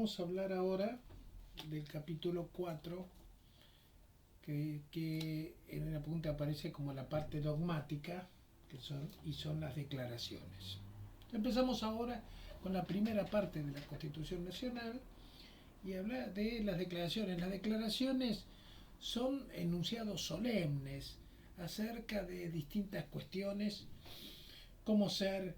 vamos a hablar ahora del capítulo 4, que en el apunte aparece como la parte dogmática, son las declaraciones. Empezamos ahora con la primera parte de la Constitución Nacional y habla de las declaraciones. Las declaraciones son enunciados solemnes acerca de distintas cuestiones, como ser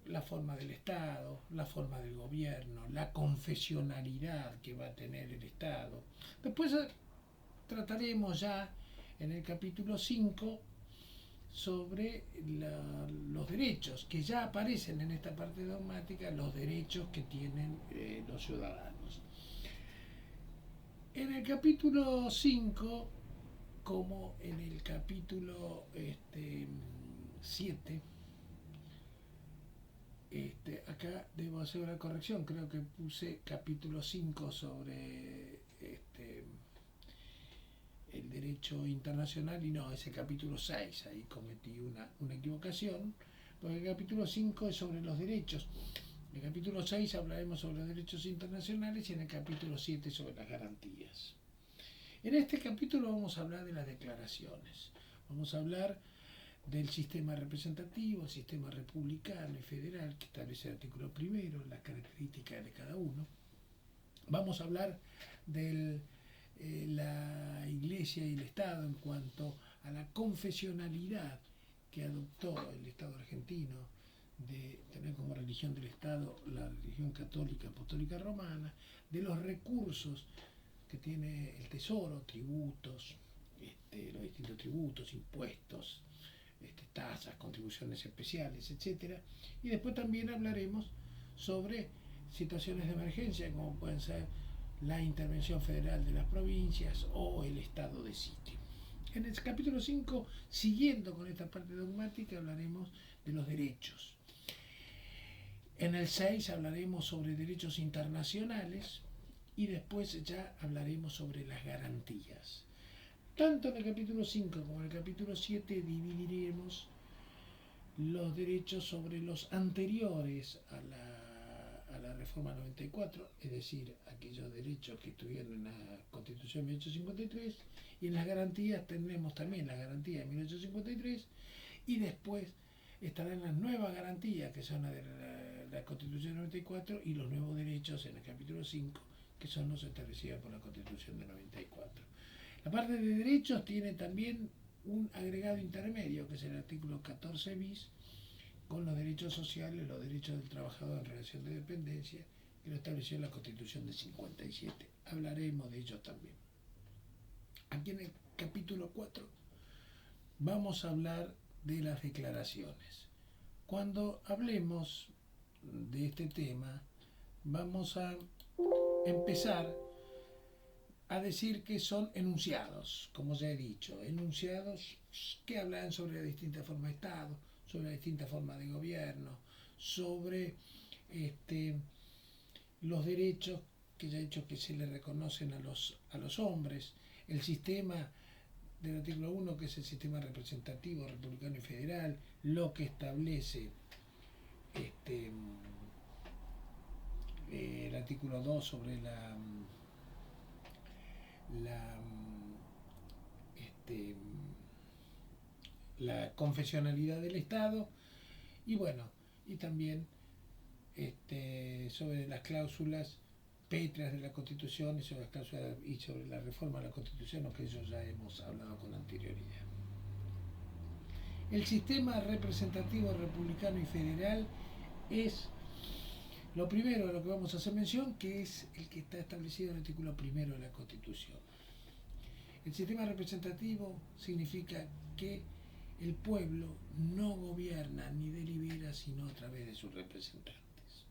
la forma del Estado, la forma del gobierno, la confesionalidad que va a tener el Estado. Después trataremos ya en el capítulo 5 sobre los derechos, que ya aparecen en esta parte dogmática, los derechos que tienen los ciudadanos. En el capítulo 5, como en el capítulo 7, acá debo hacer una corrección, creo que puse capítulo 5 sobre el derecho internacional y no, es el capítulo 6, ahí cometí una equivocación, porque el capítulo 5 es sobre los derechos. En el capítulo 6 hablaremos sobre los derechos internacionales y en el capítulo 7 sobre las garantías. En este capítulo vamos a hablar de las declaraciones, vamos a hablar del sistema representativo, el sistema republicano y federal que establece el artículo primero, las características de cada uno. Vamos a hablar de la Iglesia y el Estado en cuanto a la confesionalidad que adoptó el Estado argentino, de tener como religión del Estado la religión católica apostólica romana, de los recursos que tiene el tesoro, tributos, los distintos tributos, impuestos, tasas, contribuciones especiales, etc. Y después también hablaremos sobre situaciones de emergencia, como pueden ser la intervención federal de las provincias o el estado de sitio. En el capítulo 5, siguiendo con esta parte dogmática, hablaremos de los derechos. En el 6 hablaremos sobre derechos internacionales y después ya hablaremos sobre las garantías. Tanto en el capítulo 5 como en el capítulo 7 dividiremos los derechos sobre los anteriores a la reforma 94, es decir, aquellos derechos que estuvieron en la Constitución de 1853, y en las garantías tendremos también las garantías de 1853, y después estarán las nuevas garantías que son de la Constitución de 94 y los nuevos derechos en el capítulo 5, que son los establecidos por la Constitución de 94. La parte de derechos tiene también un agregado intermedio, que es el artículo 14 bis, con los derechos sociales, los derechos del trabajador en relación de dependencia, que lo estableció la Constitución de 57. Hablaremos de ellos también. Aquí en el capítulo 4 vamos a hablar de las declaraciones. Cuando hablemos de este tema, vamos a empezar a decir que son enunciados, como ya he dicho, enunciados que hablan sobre las distintas formas de Estado, sobre las distintas formas de gobierno, sobre los derechos que ya he dicho que se le reconocen a los hombres, el sistema del artículo 1, que es el sistema representativo, republicano y federal, lo que establece el artículo 2 sobre la confesionalidad del Estado, y bueno, y también sobre las cláusulas pétreas de la Constitución y sobre las cláusulas y sobre la reforma de la Constitución, lo que eso ya hemos hablado con anterioridad. El sistema representativo republicano y federal es lo primero a lo que vamos a hacer mención, que es el que está establecido en el artículo primero de la Constitución. El sistema representativo significa que el pueblo no gobierna ni delibera sino a través de sus representantes.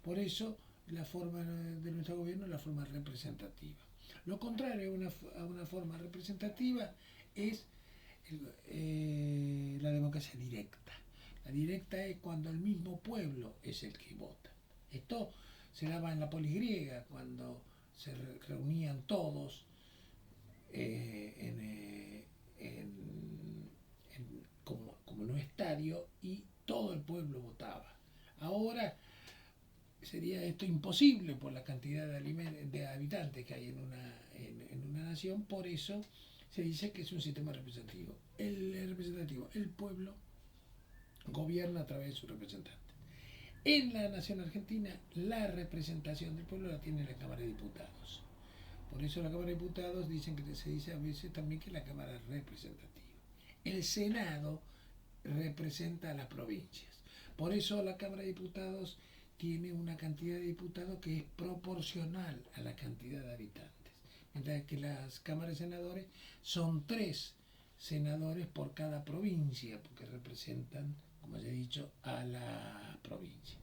Por eso la forma de nuestro gobierno es la forma representativa. Lo contrario a una forma representativa es la democracia directa. La directa es cuando el mismo pueblo es el que vota. Esto se daba en la polis griega, cuando se reunían todos como en un estadio y todo el pueblo votaba. Ahora sería esto imposible por la cantidad de habitantes que hay en una nación. Por eso se dice que es un sistema representativo. El pueblo gobierna a través de sus representantes. En la nación argentina, la representación del pueblo la tiene la Cámara de Diputados. Por eso la Cámara de Diputados se dice a veces también que es la Cámara representativa. El Senado representa a las provincias. Por eso la Cámara de Diputados tiene una cantidad de diputados que es proporcional a la cantidad de habitantes. Mientras que las cámaras de senadores son 3 senadores por cada provincia, porque representan, como ya he dicho, a la provincia.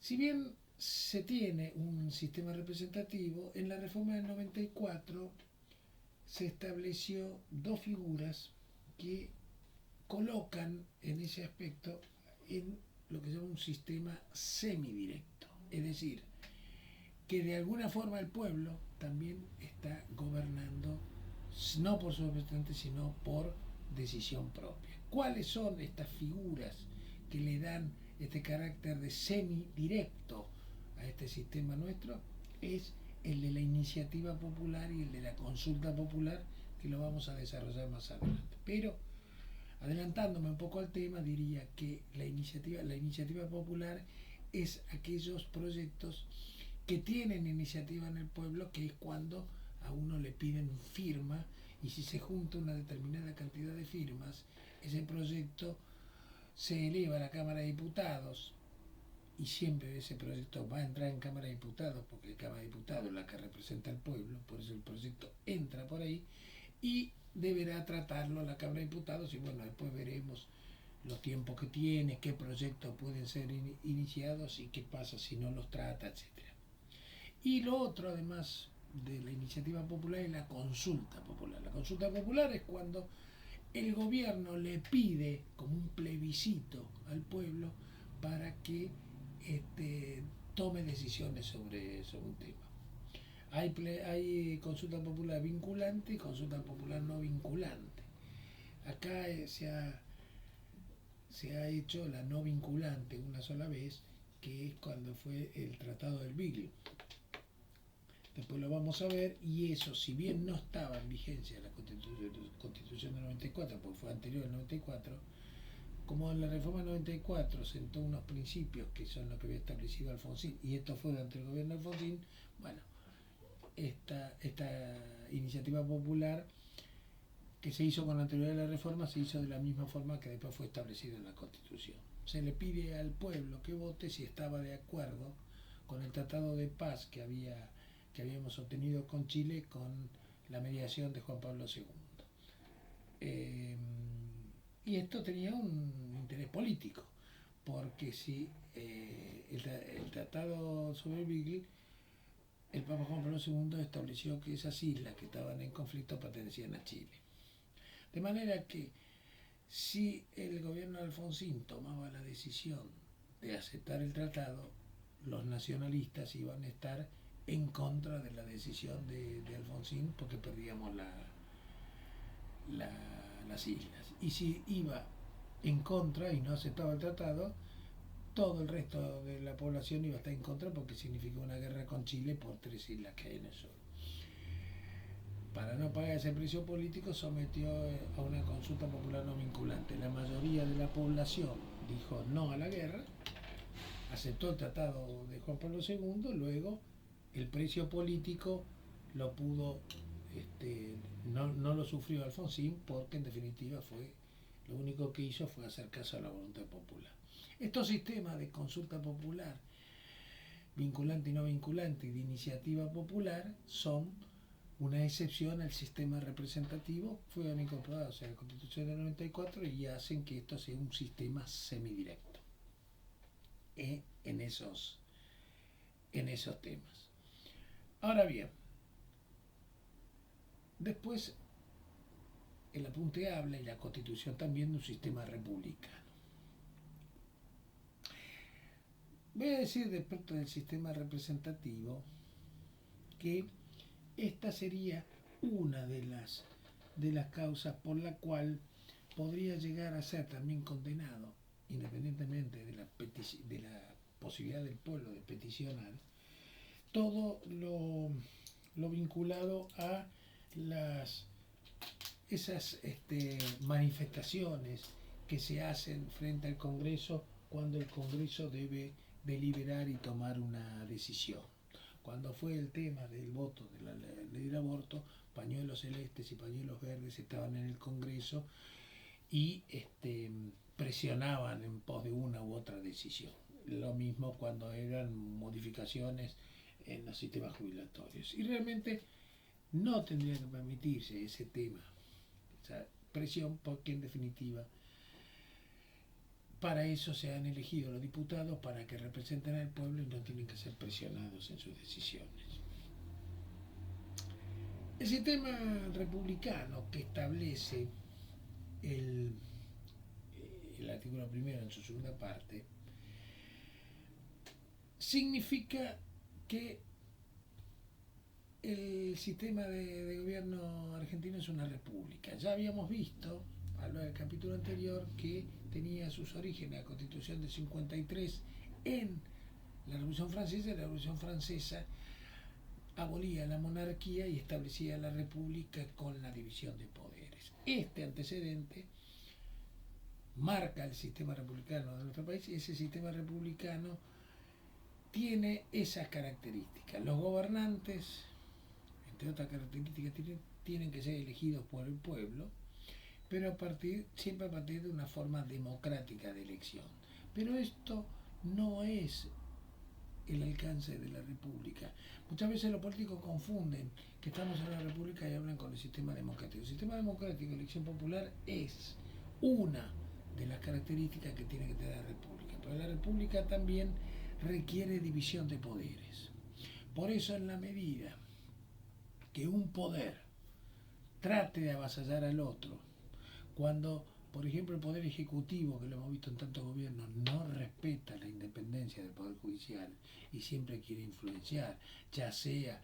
Si bien se tiene un sistema representativo, en la reforma del 94 se estableció 2 figuras que colocan en ese aspecto en lo que se llama un sistema semidirecto. Es decir, que de alguna forma el pueblo también está gobernando, no por sus representantes, sino por decisión propia. ¿Cuáles son estas figuras que le dan este carácter de semidirecto a este sistema nuestro? Es el de la iniciativa popular y el de la consulta popular, que lo vamos a desarrollar más adelante. Pero, adelantándome un poco al tema, diría que la iniciativa popular es aquellos proyectos que tienen iniciativa en el pueblo, que es cuando a uno le piden firma, y si se junta una determinada cantidad de firmas, ese proyecto se eleva a la Cámara de Diputados, y siempre ese proyecto va a entrar en Cámara de Diputados, porque la Cámara de Diputados es la que representa al pueblo, por eso el proyecto entra por ahí, y deberá tratarlo la Cámara de Diputados, y bueno, después veremos los tiempos que tiene, qué proyectos pueden ser iniciados y qué pasa si no los trata, etc. Y lo otro, además de la iniciativa popular, es la consulta popular. La consulta popular es cuando el gobierno le pide como un plebiscito al pueblo para que tome decisiones sobre un tema. Hay consulta popular vinculante y consulta popular no vinculante. Acá se ha hecho la no vinculante una sola vez, que es cuando fue el Tratado del Beagle. Después lo vamos a ver, y eso, si bien no estaba en vigencia la Constitución del 94, porque fue anterior al 94, como en la reforma del 94 sentó unos principios que son los que había establecido Alfonsín, y esto fue durante el gobierno de Alfonsín, bueno, esta iniciativa popular que se hizo con la anterioridad de la reforma se hizo de la misma forma que después fue establecido en la Constitución. Se le pide al pueblo que vote si estaba de acuerdo con el tratado de paz que habíamos obtenido con Chile con la mediación de Juan Pablo II. Y esto tenía un interés político, porque si el tratado sobre el Beagle, el Papa Juan Pablo II estableció que esas islas que estaban en conflicto pertenecían a Chile. De manera que si el gobierno de Alfonsín tomaba la decisión de aceptar el tratado, los nacionalistas iban a estar en contra de la decisión de Alfonsín, porque perdíamos las islas. Y si iba en contra y no aceptaba el tratado, todo el resto de la población iba a estar en contra, porque significó una guerra con Chile por 3 islas que hay en el sur. Para no pagar ese precio político, sometió a una consulta popular no vinculante. La mayoría de la población dijo no a la guerra, aceptó el tratado de Juan Pablo II, luego el precio político lo pudo, no lo sufrió Alfonsín, porque en definitiva lo único que hizo fue hacer caso a la voluntad popular. Estos sistemas de consulta popular, vinculante y no vinculante, y de iniciativa popular, son una excepción al sistema representativo. Fueron incorporados en la Constitución del 94 y hacen que esto sea un sistema semidirecto en esos temas. Ahora bien, después el apunte habla, y la Constitución también, de un sistema republicano. Voy a decir respecto del sistema representativo que esta sería una de las causas por la cual podría llegar a ser también condenado, independientemente de la posibilidad del pueblo de peticionar, todo lo vinculado a esas manifestaciones que se hacen frente al Congreso cuando el Congreso debe deliberar y tomar una decisión. Cuando fue el tema del voto de la ley del aborto, pañuelos celestes y pañuelos verdes estaban en el Congreso y presionaban en pos de una u otra decisión. Lo mismo cuando eran modificaciones en los sistemas jubilatorios. Y realmente no tendría que permitirse ese tema, esa presión, porque en definitiva para eso se han elegido los diputados, para que representen al pueblo y no tienen que ser presionados en sus decisiones. El sistema republicano que establece el artículo primero en su segunda parte significa que el sistema de gobierno argentino es una república. Ya habíamos visto, a lo del capítulo anterior, que tenía sus orígenes la Constitución de 53 en la Revolución Francesa, y la Revolución Francesa abolía la monarquía y establecía la república con la división de poderes. Este antecedente marca el sistema republicano de nuestro país, y ese sistema republicano tiene esas características. Los gobernantes, entre otras características, tienen que ser elegidos por el pueblo, pero siempre a partir de una forma democrática de elección. Pero esto no es el alcance de la república. Muchas veces los políticos confunden que estamos en la república y hablan con el sistema democrático. El sistema democrático, elección popular, es una de las características que tiene que tener la república. Pero la república también requiere división de poderes. Por eso, en la medida que un poder trate de avasallar al otro, cuando, por ejemplo, el Poder Ejecutivo, que lo hemos visto en tantos gobiernos, no respeta la independencia del Poder Judicial y siempre quiere influenciar, ya sea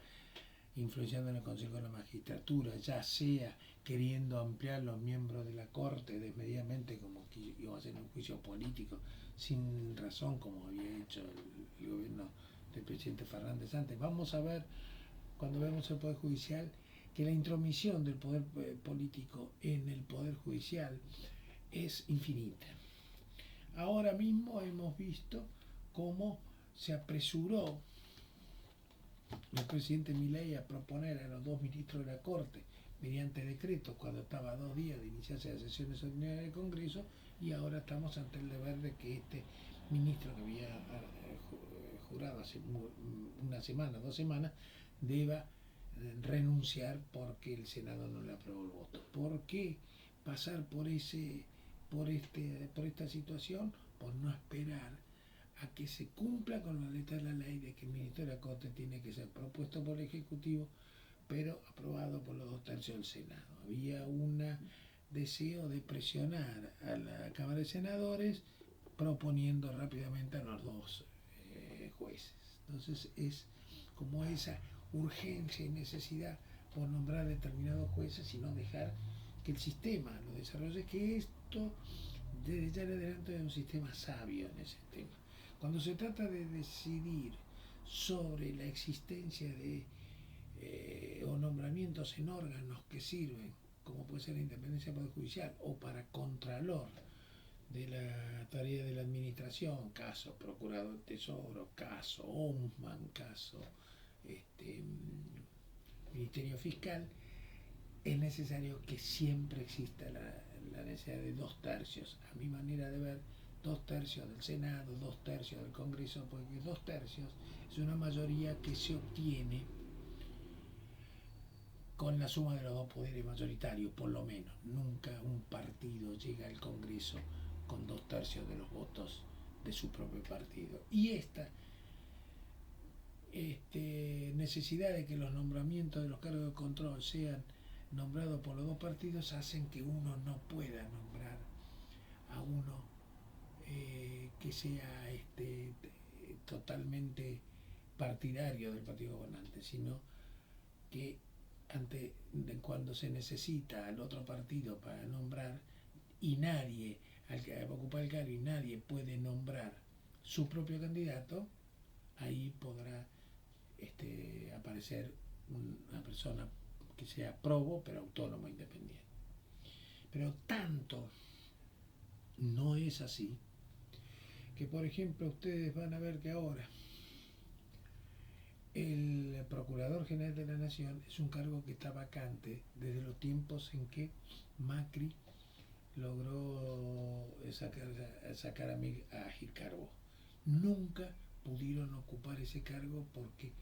influenciando en el Consejo de la Magistratura, ya sea queriendo ampliar los miembros de la Corte desmedidamente, como que iba a hacer un juicio político sin razón, como había hecho el gobierno del presidente Fernández antes. Vamos a ver, cuando vemos el Poder Judicial, que la intromisión del poder político en el Poder Judicial es infinita. Ahora mismo hemos visto cómo se apresuró el presidente Milei a proponer a los dos ministros de la Corte mediante decreto cuando estaba a 2 días de iniciarse las sesiones ordinarias del Congreso, y ahora estamos ante el deber de que este ministro, que había jurado hace una semana, 2 semanas, deba renunciar porque el Senado no le aprobó el voto. ¿Por qué pasar por esta situación? Por no esperar a que se cumpla con la letra de la ley de que el ministro de la Corte tiene que ser propuesto por el Ejecutivo, pero aprobado por los 2/3 del Senado. Había un deseo de presionar a la Cámara de Senadores proponiendo rápidamente a los 2 jueces. Entonces es como esa urgencia y necesidad por nombrar determinados jueces y no dejar que el sistema lo desarrolle, que esto desde ya en adelante es un sistema sabio en ese tema. Cuando se trata de decidir sobre la existencia de o nombramientos en órganos que sirven, como puede ser la independencia del Poder Judicial, o para contralor de la tarea de la administración, caso Procurador del Tesoro, caso Ombudsman, caso Ministerio Fiscal, es necesario que siempre exista la necesidad de 2/3, a mi manera de ver, 2/3 del Senado, 2/3 del Congreso, porque 2/3 es una mayoría que se obtiene con la suma de los 2 poderes mayoritarios, por lo menos. Nunca un partido llega al Congreso con 2/3 de los votos de su propio partido. Y esta necesidad de que los nombramientos de los cargos de control sean nombrados por los 2 partidos hacen que uno no pueda nombrar a uno que sea totalmente partidario del partido gobernante, sino que cuando se necesita al otro partido para nombrar y nadie, al que ocupa el cargo, y nadie puede nombrar su propio candidato, ahí podrá aparecer una persona que sea probo, pero autónomo, independiente. Pero tanto no es así, que por ejemplo ustedes van a ver que ahora el Procurador General de la Nación es un cargo que está vacante desde los tiempos en que Macri logró sacar a Gicarbo. Nunca pudieron ocupar ese cargo porque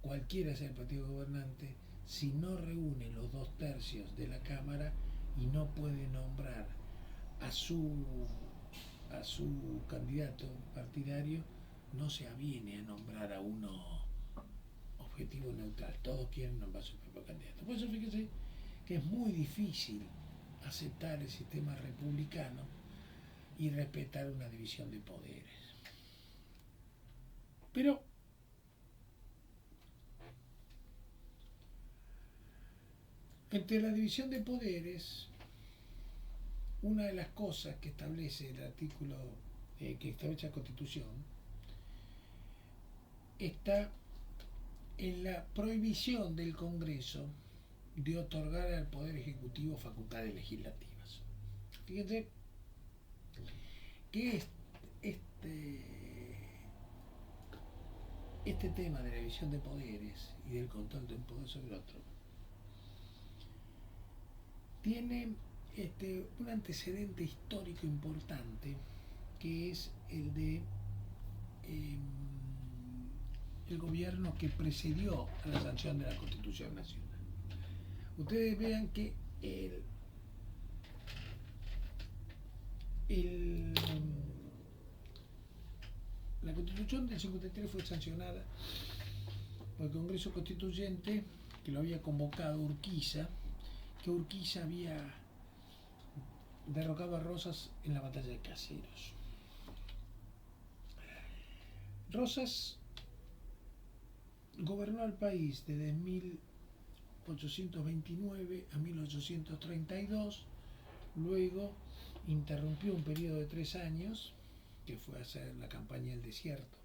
cualquiera sea el partido gobernante, si no reúne los 2/3 de la Cámara y no puede nombrar a su candidato partidario, no se aviene a nombrar a uno objetivo neutral. Todos quieren nombrar a su propio candidato. Por eso fíjese que es muy difícil aceptar el sistema republicano y respetar una división de poderes. Pero entre la división de poderes, una de las cosas que establece el artículo que establece la Constitución está en la prohibición del Congreso de otorgar al Poder Ejecutivo facultades legislativas. Fíjense que este tema de la división de poderes y del control de un poder sobre otro tiene un antecedente histórico importante, que es el de el gobierno que precedió a la sanción de la Constitución Nacional. Ustedes vean que la Constitución del 53 fue sancionada por el Congreso Constituyente, que lo había convocado Urquiza, que Urquiza había derrocado a Rosas en la batalla de Caseros. Rosas gobernó al país desde 1829 a 1832, luego interrumpió un periodo de 3 años, que fue a hacer la campaña del desierto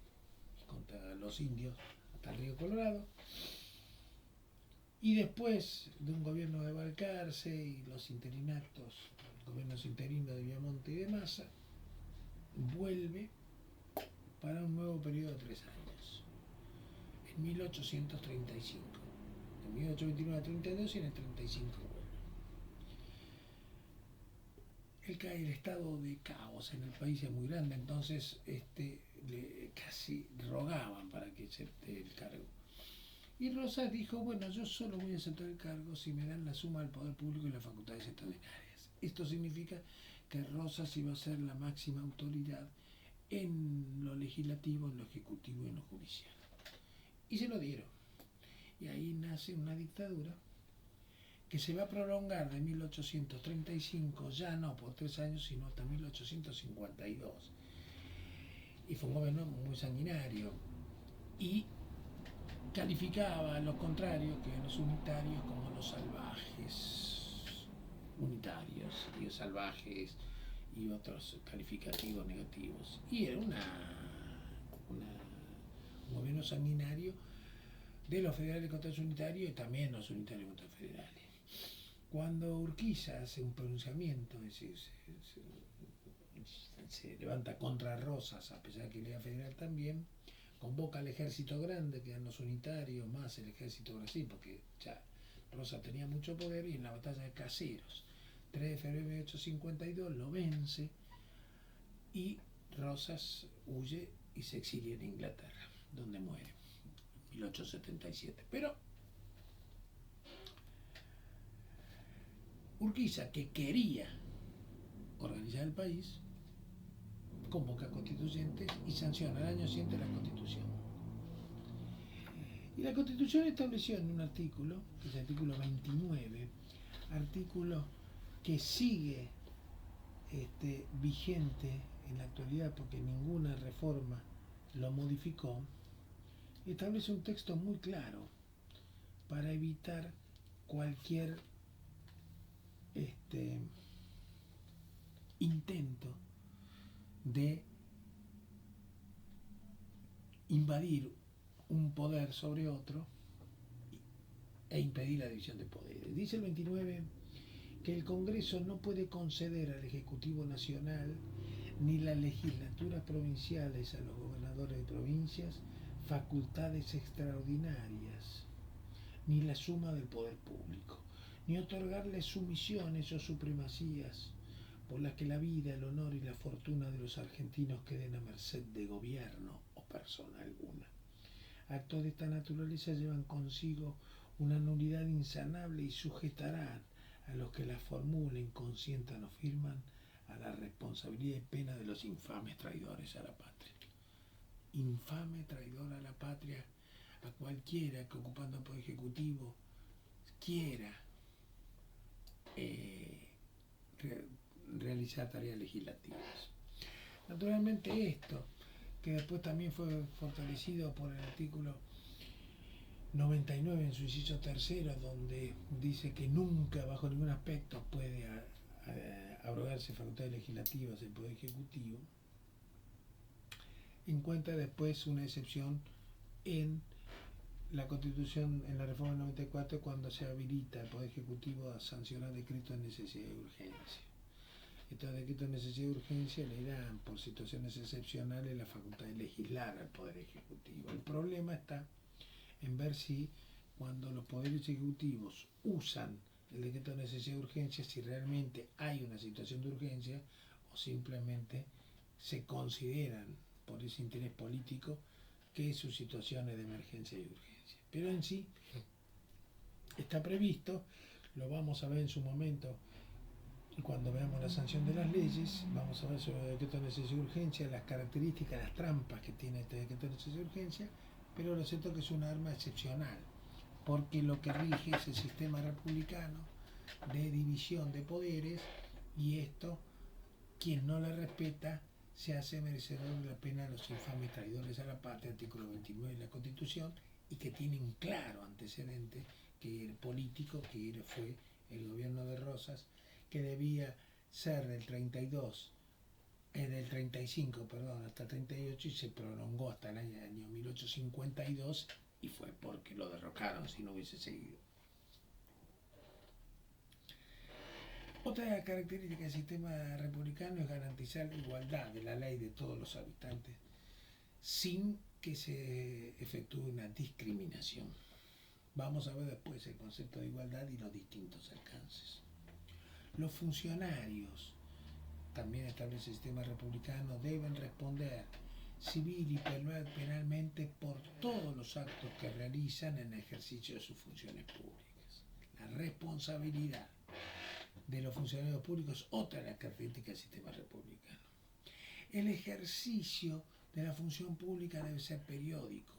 contra los indios hasta el río Colorado, y después de un gobierno de Balcarce y los interinatos, gobiernos interinos de Villamonte y de Massa, vuelve para un nuevo periodo de 3 años, en 1835. En 1829 a 32 y en el 35 vuelve. El estado de caos en el país es muy grande, entonces casi rogaban para que acepte el cargo. Y Rosas dijo, bueno, yo solo voy a aceptar el cargo si me dan la suma del poder público y las facultades extraordinarias. Esto significa que Rosas iba a ser la máxima autoridad en lo legislativo, en lo ejecutivo y en lo judicial. Y se lo dieron. Y ahí nace una dictadura que se va a prolongar de 1835, ya no por 3 años, sino hasta 1852. Y fue un gobierno muy sanguinario. Y calificaba a los contrarios, que eran los unitarios, como los salvajes unitarios, y los salvajes y otros calificativos negativos. Y era un gobierno sanguinario de los federales contra los unitarios y también los unitarios contra los federales. Cuando Urquiza hace un pronunciamiento, es decir, se levanta contra Rosas, a pesar de que le era federal también, convoca al ejército grande, que eran los unitarios, más el ejército Brasil, porque ya Rosas tenía mucho poder, y en la batalla de Caseros, 3 de febrero de 1852, lo vence, y Rosas huye y se exilia en Inglaterra, donde muere, en 1877. Pero Urquiza, que quería organizar el país, convoca constituyentes y sanciona al año siguiente la Constitución. Y la Constitución estableció en un artículo, que es el artículo 29, artículo que sigue vigente en la actualidad porque ninguna reforma lo modificó, establece un texto muy claro para evitar cualquier intento de invadir un poder sobre otro e impedir la división de poderes. Dice el 29 que el Congreso no puede conceder al Ejecutivo Nacional ni las legislaturas provinciales a los gobernadores de provincias facultades extraordinarias, ni la suma del poder público, ni otorgarles sumisiones o supremacías por las que la vida, el honor y la fortuna de los argentinos queden a merced de gobierno o persona alguna. Actos de esta naturaleza llevan consigo una nulidad insanable y sujetarán a los que las formulen, consientan o firman a la responsabilidad y pena de los infames traidores a la patria. Infame traidor a la patria a cualquiera que ocupando el poder ejecutivo quiera realizar tareas legislativas. Naturalmente esto, que después también fue fortalecido por el artículo 99 en su inciso tercero, donde dice que nunca bajo ningún aspecto puede abrogarse facultades legislativas del Poder Ejecutivo, encuentra después una excepción en la Constitución, en la reforma del 94, cuando se habilita el Poder Ejecutivo a sancionar decretos de necesidad y urgencia. Estos decretos de necesidad y urgencia le dan, por situaciones excepcionales, la facultad de legislar al Poder Ejecutivo. El problema está en ver si cuando los poderes ejecutivos usan el decreto de necesidad y urgencia, si realmente hay una situación de urgencia o simplemente se consideran por ese interés político que su situación es de emergencia y urgencia. Pero en sí está previsto, lo vamos a ver en su momento cuando veamos la sanción de las leyes, vamos a ver sobre el decreto de necesidad y urgencia, las características, las trampas que tiene este decreto de necesidad y urgencia, pero lo cierto es que es un arma excepcional, porque lo que rige es el sistema republicano de división de poderes, y esto, quien no la respeta, se hace merecedor de la pena de los infames traidores a la patria, artículo 29 de la Constitución, y que tiene un claro antecedente que el político, que fue el gobierno de Rosas, que debía ser del 35, perdón, hasta 38, y se prolongó hasta el año 1852, y fue porque lo derrocaron si no hubiese seguido. Otra característica del sistema republicano es garantizar la igualdad de la ley de todos los habitantes sin que se efectúe una discriminación. Vamos a ver después el concepto de igualdad y los distintos alcances. Los funcionarios, también establece el sistema republicano, deben responder civil y penalmente por todos los actos que realizan en el ejercicio de sus funciones públicas. La responsabilidad de los funcionarios públicos es otra de las características del sistema republicano. El ejercicio de la función pública debe ser periódico,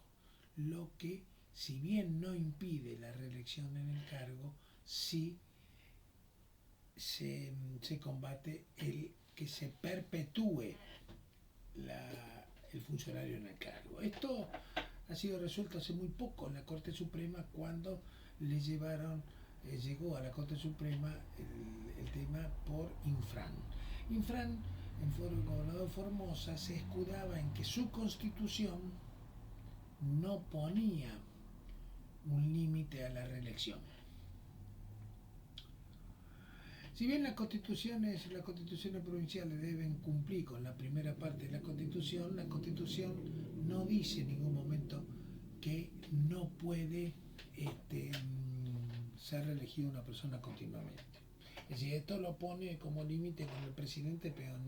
lo que, si bien no impide la reelección en el cargo, sí se combate el que se perpetúe el funcionario en el cargo. Esto ha sido resuelto hace muy poco en la Corte Suprema, cuando llegó a la Corte Suprema el tema por Infran. Infran, el gobernador Formosa, se escudaba en que su constitución no ponía un límite a la reelección. Si bien las constituciones provinciales deben cumplir con la primera parte de la Constitución no dice en ningún momento que no puede ser reelegida una persona continuamente. Es decir, esto lo pone como límite con el presidente, pero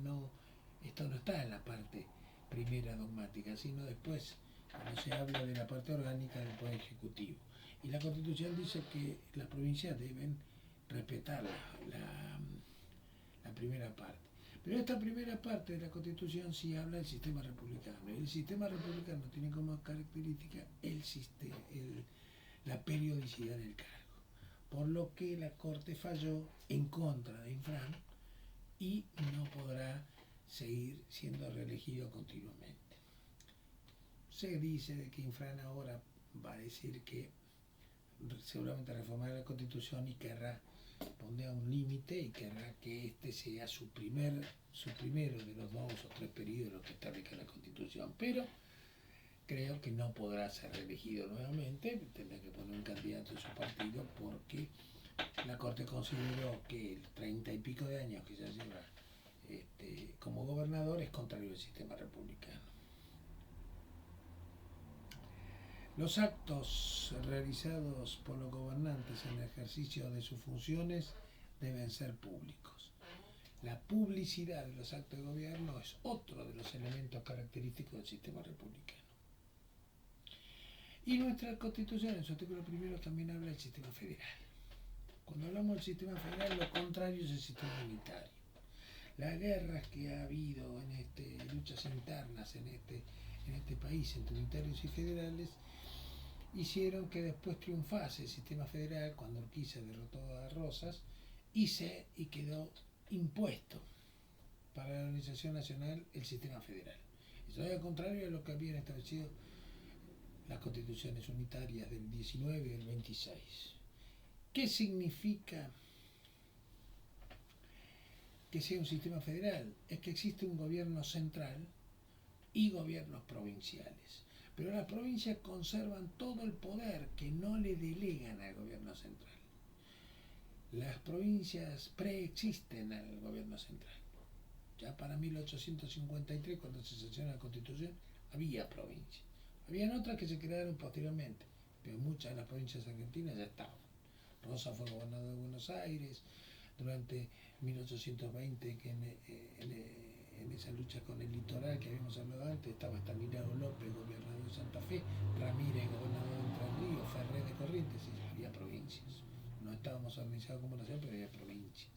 esto no está en la parte primera dogmática, sino después, cuando se habla de la parte orgánica del Poder Ejecutivo. Y la Constitución dice que las provincias deben respetar la primera parte. Pero esta primera parte de la Constitución sí habla del sistema republicano. El sistema republicano tiene como característica la periodicidad del cargo, por lo que la Corte falló en contra de Infran y no podrá seguir siendo reelegido continuamente. Se dice de que Infran ahora va a decir que seguramente reformará la Constitución y querrá poner un límite y querrá que este sea su primero de los 2 o 3 periodos que establezca la Constitución. Pero creo que no podrá ser reelegido nuevamente, tendrá que poner un candidato de su partido porque la Corte consideró que el 30 y pico de años que ya lleva como gobernador es contrario al sistema republicano. Los actos realizados por los gobernantes en el ejercicio de sus funciones deben ser públicos. La publicidad de los actos de gobierno es otro de los elementos característicos del sistema republicano. Y nuestra Constitución, en su artículo primero, también habla del sistema federal. Cuando hablamos del sistema federal, lo contrario es el sistema unitario. Las guerras que ha habido luchas internas en este país entre unitarios y federales hicieron que después triunfase el sistema federal cuando Urquiza derrotó a Rosas y quedó impuesto para la organización nacional el sistema federal. Eso es al contrario de lo que habían establecido las constituciones unitarias del 19 y del 26. ¿Qué significa que sea un sistema federal? Es que existe un gobierno central y gobiernos provinciales. Pero las provincias conservan todo el poder que no le delegan al gobierno central. Las provincias preexisten al gobierno central. Ya para 1853, cuando se sanciona la Constitución, había provincias. Habían otras que se crearon posteriormente, pero muchas de las provincias argentinas ya estaban. Rosa fue gobernador de Buenos Aires durante 1820, que en esa lucha con el litoral que habíamos hablado antes, estaba Estanislao López, gobernador de Santa Fe, Ramírez, gobernador de Entre Ríos, Ferré de Corrientes, y había provincias. No estábamos organizados como nación, pero había provincias.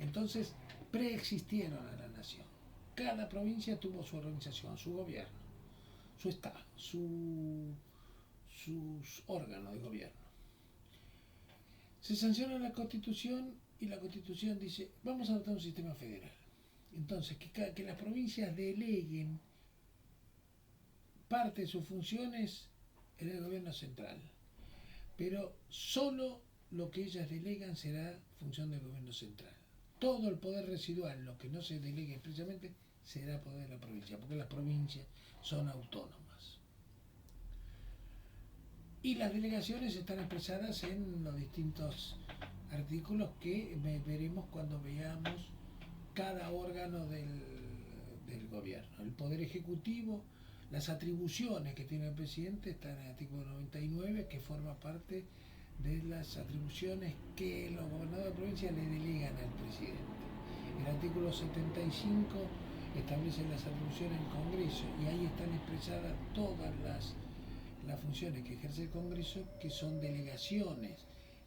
Entonces, preexistieron a la nación. Cada provincia tuvo su organización, su gobierno, su estado, sus órganos de gobierno. Se sanciona la Constitución y la Constitución dice, vamos a adoptar un sistema federal. Entonces, que las provincias deleguen parte de sus funciones en el gobierno central, pero solo lo que ellas delegan será función del gobierno central. Todo el poder residual, lo que no se delegue expresamente, será poder de la provincia, porque las provincias son autónomas. Y las delegaciones están expresadas en los distintos artículos que veremos cuando veamos cada órgano del gobierno. El Poder Ejecutivo, las atribuciones que tiene el presidente están en el artículo 99, que forma parte de las atribuciones que los gobernadores de provincia le delegan al presidente. El artículo 75 establece las atribuciones del Congreso y ahí están expresadas todas las funciones que ejerce el Congreso, que son delegaciones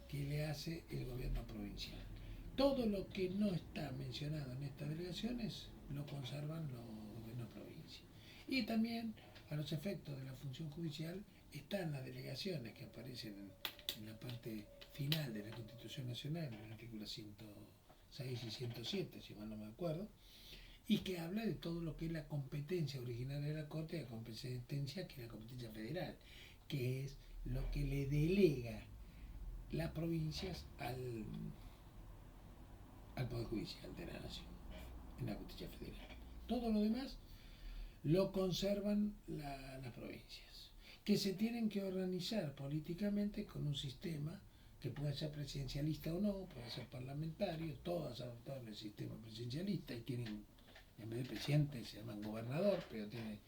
que le hace el gobierno provincial. Todo lo que no está mencionado en estas delegaciones lo conservan los gobiernos de provincia. Y también, a los efectos de la función judicial, están las delegaciones que aparecen en la parte final de la Constitución Nacional, en el artículo 106 y 107, si mal no me acuerdo, y que habla de todo lo que es la competencia originaria de la Corte, la competencia que es la competencia federal, que es lo que le delega las provincias al Poder Judicial de la Nación, en la justicia federal. Todo lo demás lo conservan las provincias, que se tienen que organizar políticamente con un sistema que puede ser presidencialista o no, puede ser parlamentario, todas adoptaron el sistema presidencialista y tienen, en vez de presidente se llaman gobernador, pero tienen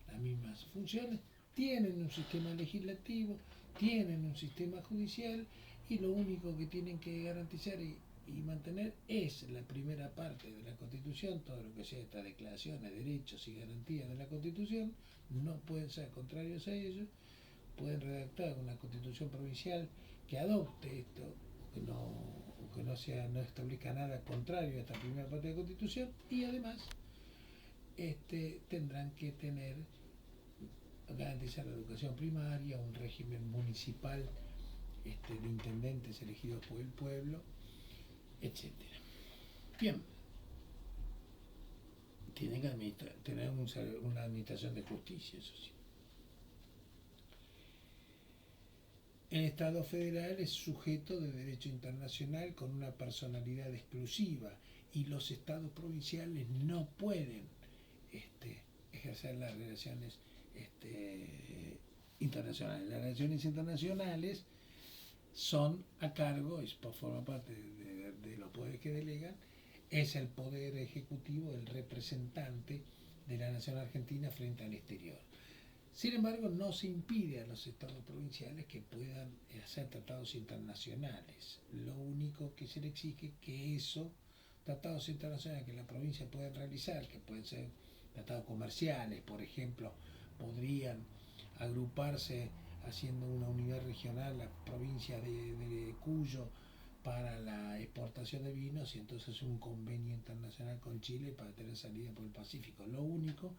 las mismas funciones, tienen un sistema legislativo, tienen un sistema judicial y lo único que tienen que garantizar y mantener es la primera parte de la Constitución, todo lo que sea estas declaraciones, derechos y garantías de la Constitución, no pueden ser contrarios a ellos, pueden redactar una Constitución provincial que adopte esto, que no establezca nada contrario a esta primera parte de la Constitución, y además tendrán que garantizar la educación primaria, un régimen municipal de intendentes elegidos por el pueblo, etc. Bien, tienen que tener una administración de justicia, eso sí. El Estado federal es sujeto de derecho internacional con una personalidad exclusiva y los estados provinciales no pueden ejercer las relaciones internacionales. Las relaciones internacionales son a cargo, forma parte de los poderes que delegan, es el poder ejecutivo, el representante de la nación argentina frente al exterior. Sin embargo, no se impide a los estados provinciales que puedan hacer tratados internacionales. Lo único que se le exige es que esos tratados internacionales que la provincia pueden realizar, que pueden ser tratados comerciales, por ejemplo, podrían agruparse haciendo una unidad regional, la provincia de Cuyo, para la exportación de vinos, y entonces un convenio internacional con Chile para tener salida por el Pacífico. Lo único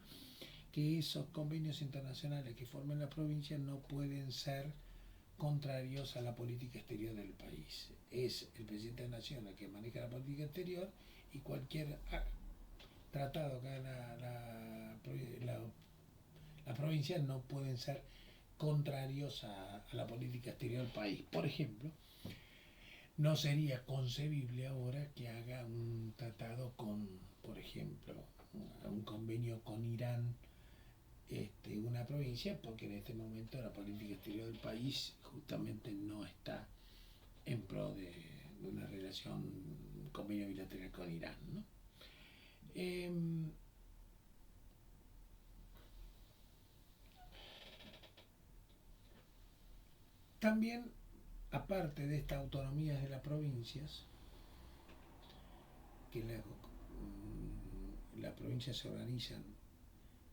que esos convenios internacionales que formen la provincia no pueden ser contrarios a la política exterior del país. Es el presidente de la Nación el que maneja la política exterior, y cualquier tratado que haga la provincia no pueden ser contrarios a la política exterior del país. Por ejemplo, no sería concebible ahora que haga un tratado con, por ejemplo, un convenio con Irán, una provincia, porque en este momento la política exterior del país justamente no está en pro de una relación, un convenio bilateral con Irán, ¿no? También, aparte de estas autonomías de las provincias, que las provincias se organizan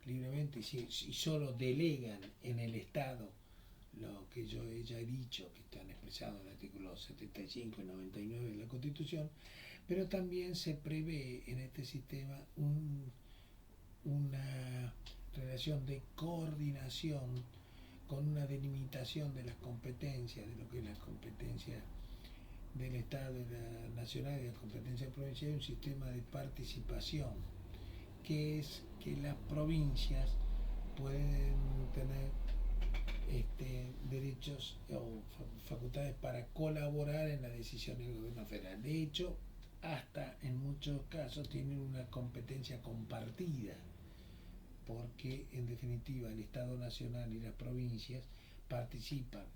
libremente y solo delegan en el Estado lo que yo ya he dicho, que están expresados en el artículo 75 y 99 de la Constitución, pero también se prevé en este sistema una relación de coordinación con una delimitación de las competencias, de lo que es la competencia del Estado y la nacional y la competencia provincial, un sistema de participación, que es que las provincias pueden tener derechos o facultades para colaborar en las decisiones del gobierno federal. De hecho, hasta en muchos casos tienen una competencia compartida, porque en definitiva el Estado Nacional y las provincias participan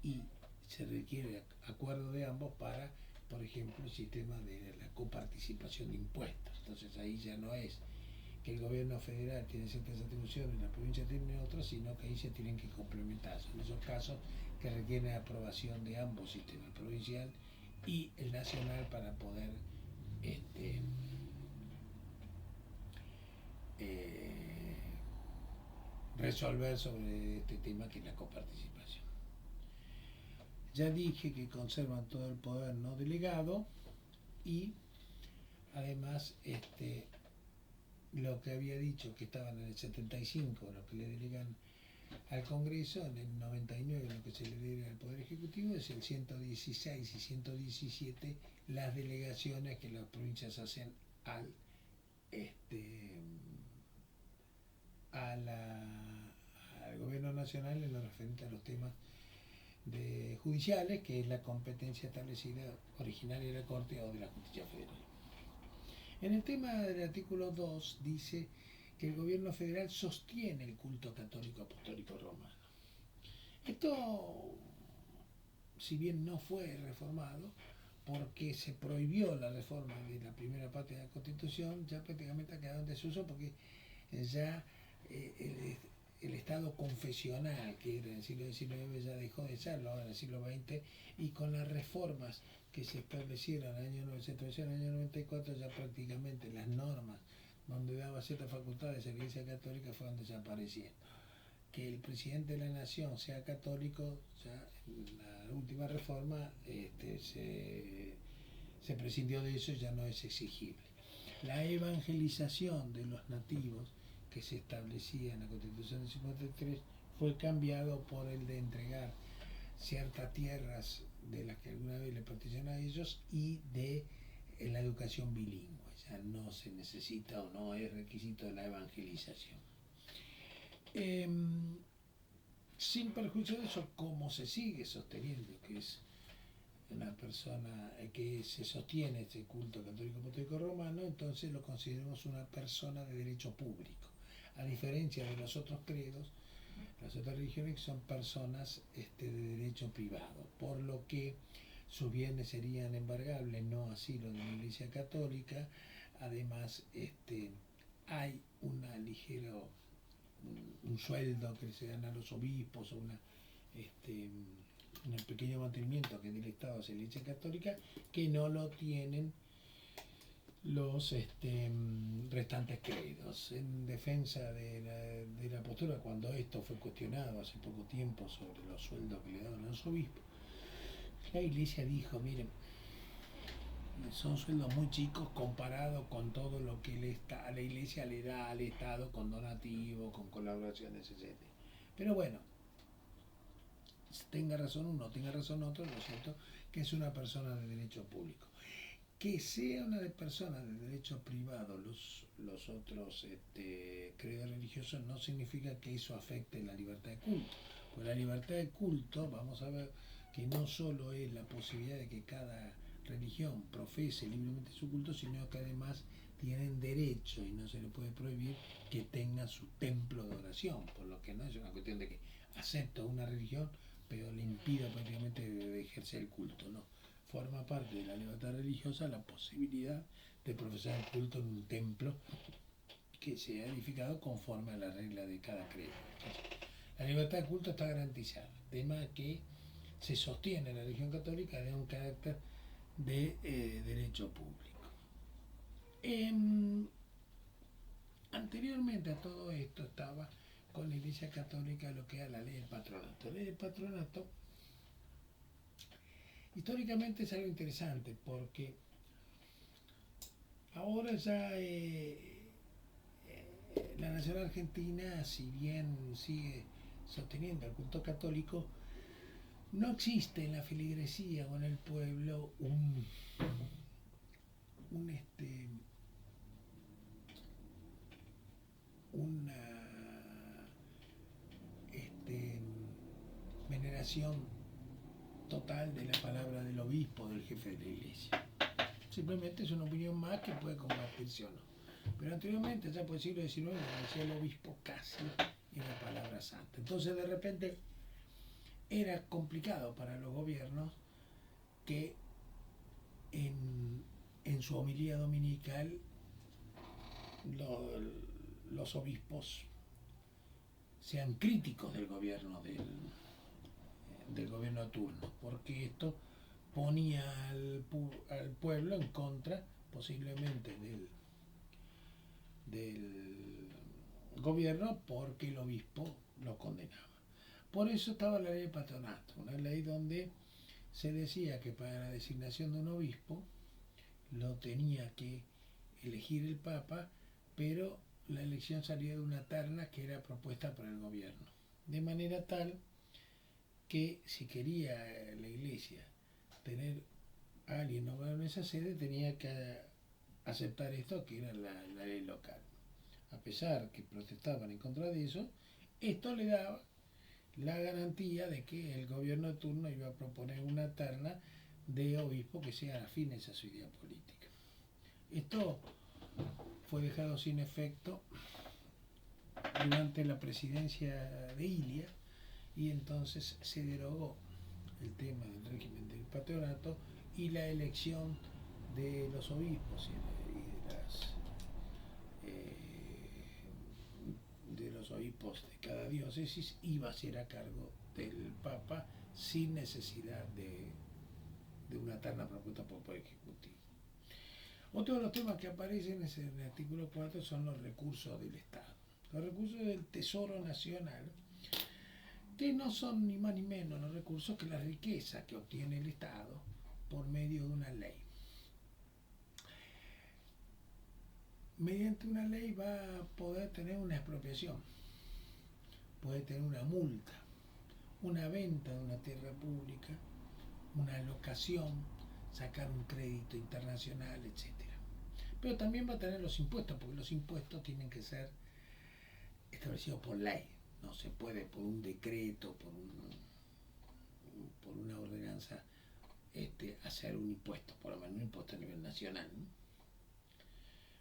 y se requiere acuerdo de ambos para, por ejemplo, el sistema de la coparticipación de impuestos. Entonces ahí ya no es que el gobierno federal tiene ciertas atribuciones, la provincia tiene otras, sino que ahí se tienen que complementar. Son esos casos que requieren aprobación de ambos sistemas, el provincial y el nacional, para poder resolver sobre este tema que es la coparticipación. Ya dije que conservan todo el poder no delegado, y además lo que había dicho que estaban en el 75, lo que le delegan al Congreso, en el 99 lo que se le delega al Poder Ejecutivo, es el 116 y 117 las delegaciones que las provincias hacen al gobierno nacional en lo referente a los temas judiciales, que es la competencia establecida originaria de la Corte o de la Justicia Federal. En el tema del artículo 2 dice que el gobierno federal sostiene el culto católico apostólico romano. Esto, si bien no fue reformado, porque se prohibió la reforma de la primera parte de la Constitución, ya prácticamente ha quedado en desuso, porque ya el Estado confesional, que era en el siglo XIX, ya dejó de serlo ahora en el siglo XX, y con las reformas que se establecieron en el año 1900, en el año 94, ya prácticamente las normas donde daba ciertas facultades a la Iglesia Católica fueron desapareciendo. Que el presidente de la Nación sea católico, ya en la última reforma se prescindió de eso, ya no es exigible. La evangelización de los nativos, que se establecía en la Constitución del 53, fue cambiado por el de entregar ciertas tierras de las que alguna vez le pertenecían a ellos, y de la educación bilingüe. Ya no se necesita o no es requisito de la evangelización. Sin perjuicio de eso, como se sigue sosteniendo que es una persona que se sostiene este culto católico apostólico romano, entonces lo consideramos una persona de derecho público. A diferencia de los otros credos, Las otras religiones son personas de derecho privado, por lo que sus bienes serían embargables, no así lo de la Iglesia Católica. Además, hay una ligero un sueldo que se dan a los obispos o un pequeño mantenimiento que del Estado hacia la Iglesia Católica, que no lo tienen los restantes credos. En defensa de la postura, cuando esto fue cuestionado hace poco tiempo sobre los sueldos que le daban a los obispos, la Iglesia dijo, miren, son sueldos muy chicos comparados con todo lo que la Iglesia le da al Estado con donativos, con colaboraciones, etc. Pero bueno, tenga razón uno, tenga razón otro, lo cierto que es una persona de derecho público. Que sea una persona de derecho privado los otros credos religiosos no significa que eso afecte la libertad de culto. Pues la libertad de culto, vamos a ver que no solo es la posibilidad de que cada religión profese libremente su culto, sino que además tienen derecho y no se le puede prohibir que tengan su templo de oración, por lo que no es una cuestión de que acepto una religión pero le impida prácticamente de ejercer el culto, no. Forma parte de la libertad religiosa la posibilidad de profesar el culto en un templo que sea edificado conforme a la regla de cada credo. Entonces, la libertad de culto está garantizada, tema que se sostiene en la religión católica de un carácter de derecho público. Anteriormente a todo esto estaba con la Iglesia Católica lo que era la ley del patronato. La ley del patronato históricamente es algo interesante porque ahora ya la nación argentina, si bien sigue sosteniendo el culto católico, no existe en la feligresía o en el pueblo una veneración total de la palabra del obispo, del jefe de la iglesia. Simplemente es una opinión más que puede compartirse o no. Pero anteriormente, ya por el siglo XIX, decía el obispo casi en la palabra santa. Entonces de repente era complicado para los gobiernos que en su homilía dominical los obispos sean críticos del gobierno del gobierno de turno, porque esto ponía al pueblo en contra posiblemente del gobierno porque el obispo lo condenaba. Por eso estaba la ley de patronato, una ley donde se decía que para la designación de un obispo lo tenía que elegir el Papa, pero la elección salía de una terna que era propuesta por el gobierno. De manera tal que si quería la iglesia tener a alguien nombrado en esa sede, tenía que aceptar esto, que era la ley local. A pesar que protestaban en contra de eso, esto le daba la garantía de que el gobierno de turno iba a proponer una terna de obispos que sean afines a su idea política. Esto fue dejado sin efecto durante la presidencia de Ilia y entonces se derogó el tema del régimen del patronato y la elección de los obispos de los obispos de cada diócesis iba a ser a cargo del Papa sin necesidad de una terna propuesta por el Poder Ejecutivo. Otro de los temas que aparecen en el artículo 4 son los recursos del Estado. Los recursos del Tesoro Nacional, que no son ni más ni menos los recursos que la riqueza que obtiene el Estado por medio de una ley. Mediante una ley va a poder tener una expropiación, puede tener una multa, una venta de una tierra pública, una locación, sacar un crédito internacional, etc. Pero también va a tener los impuestos, porque los impuestos tienen que ser establecidos por ley. No se puede por un decreto, por una ordenanza, hacer un impuesto, por lo menos un impuesto a nivel nacional, ¿no?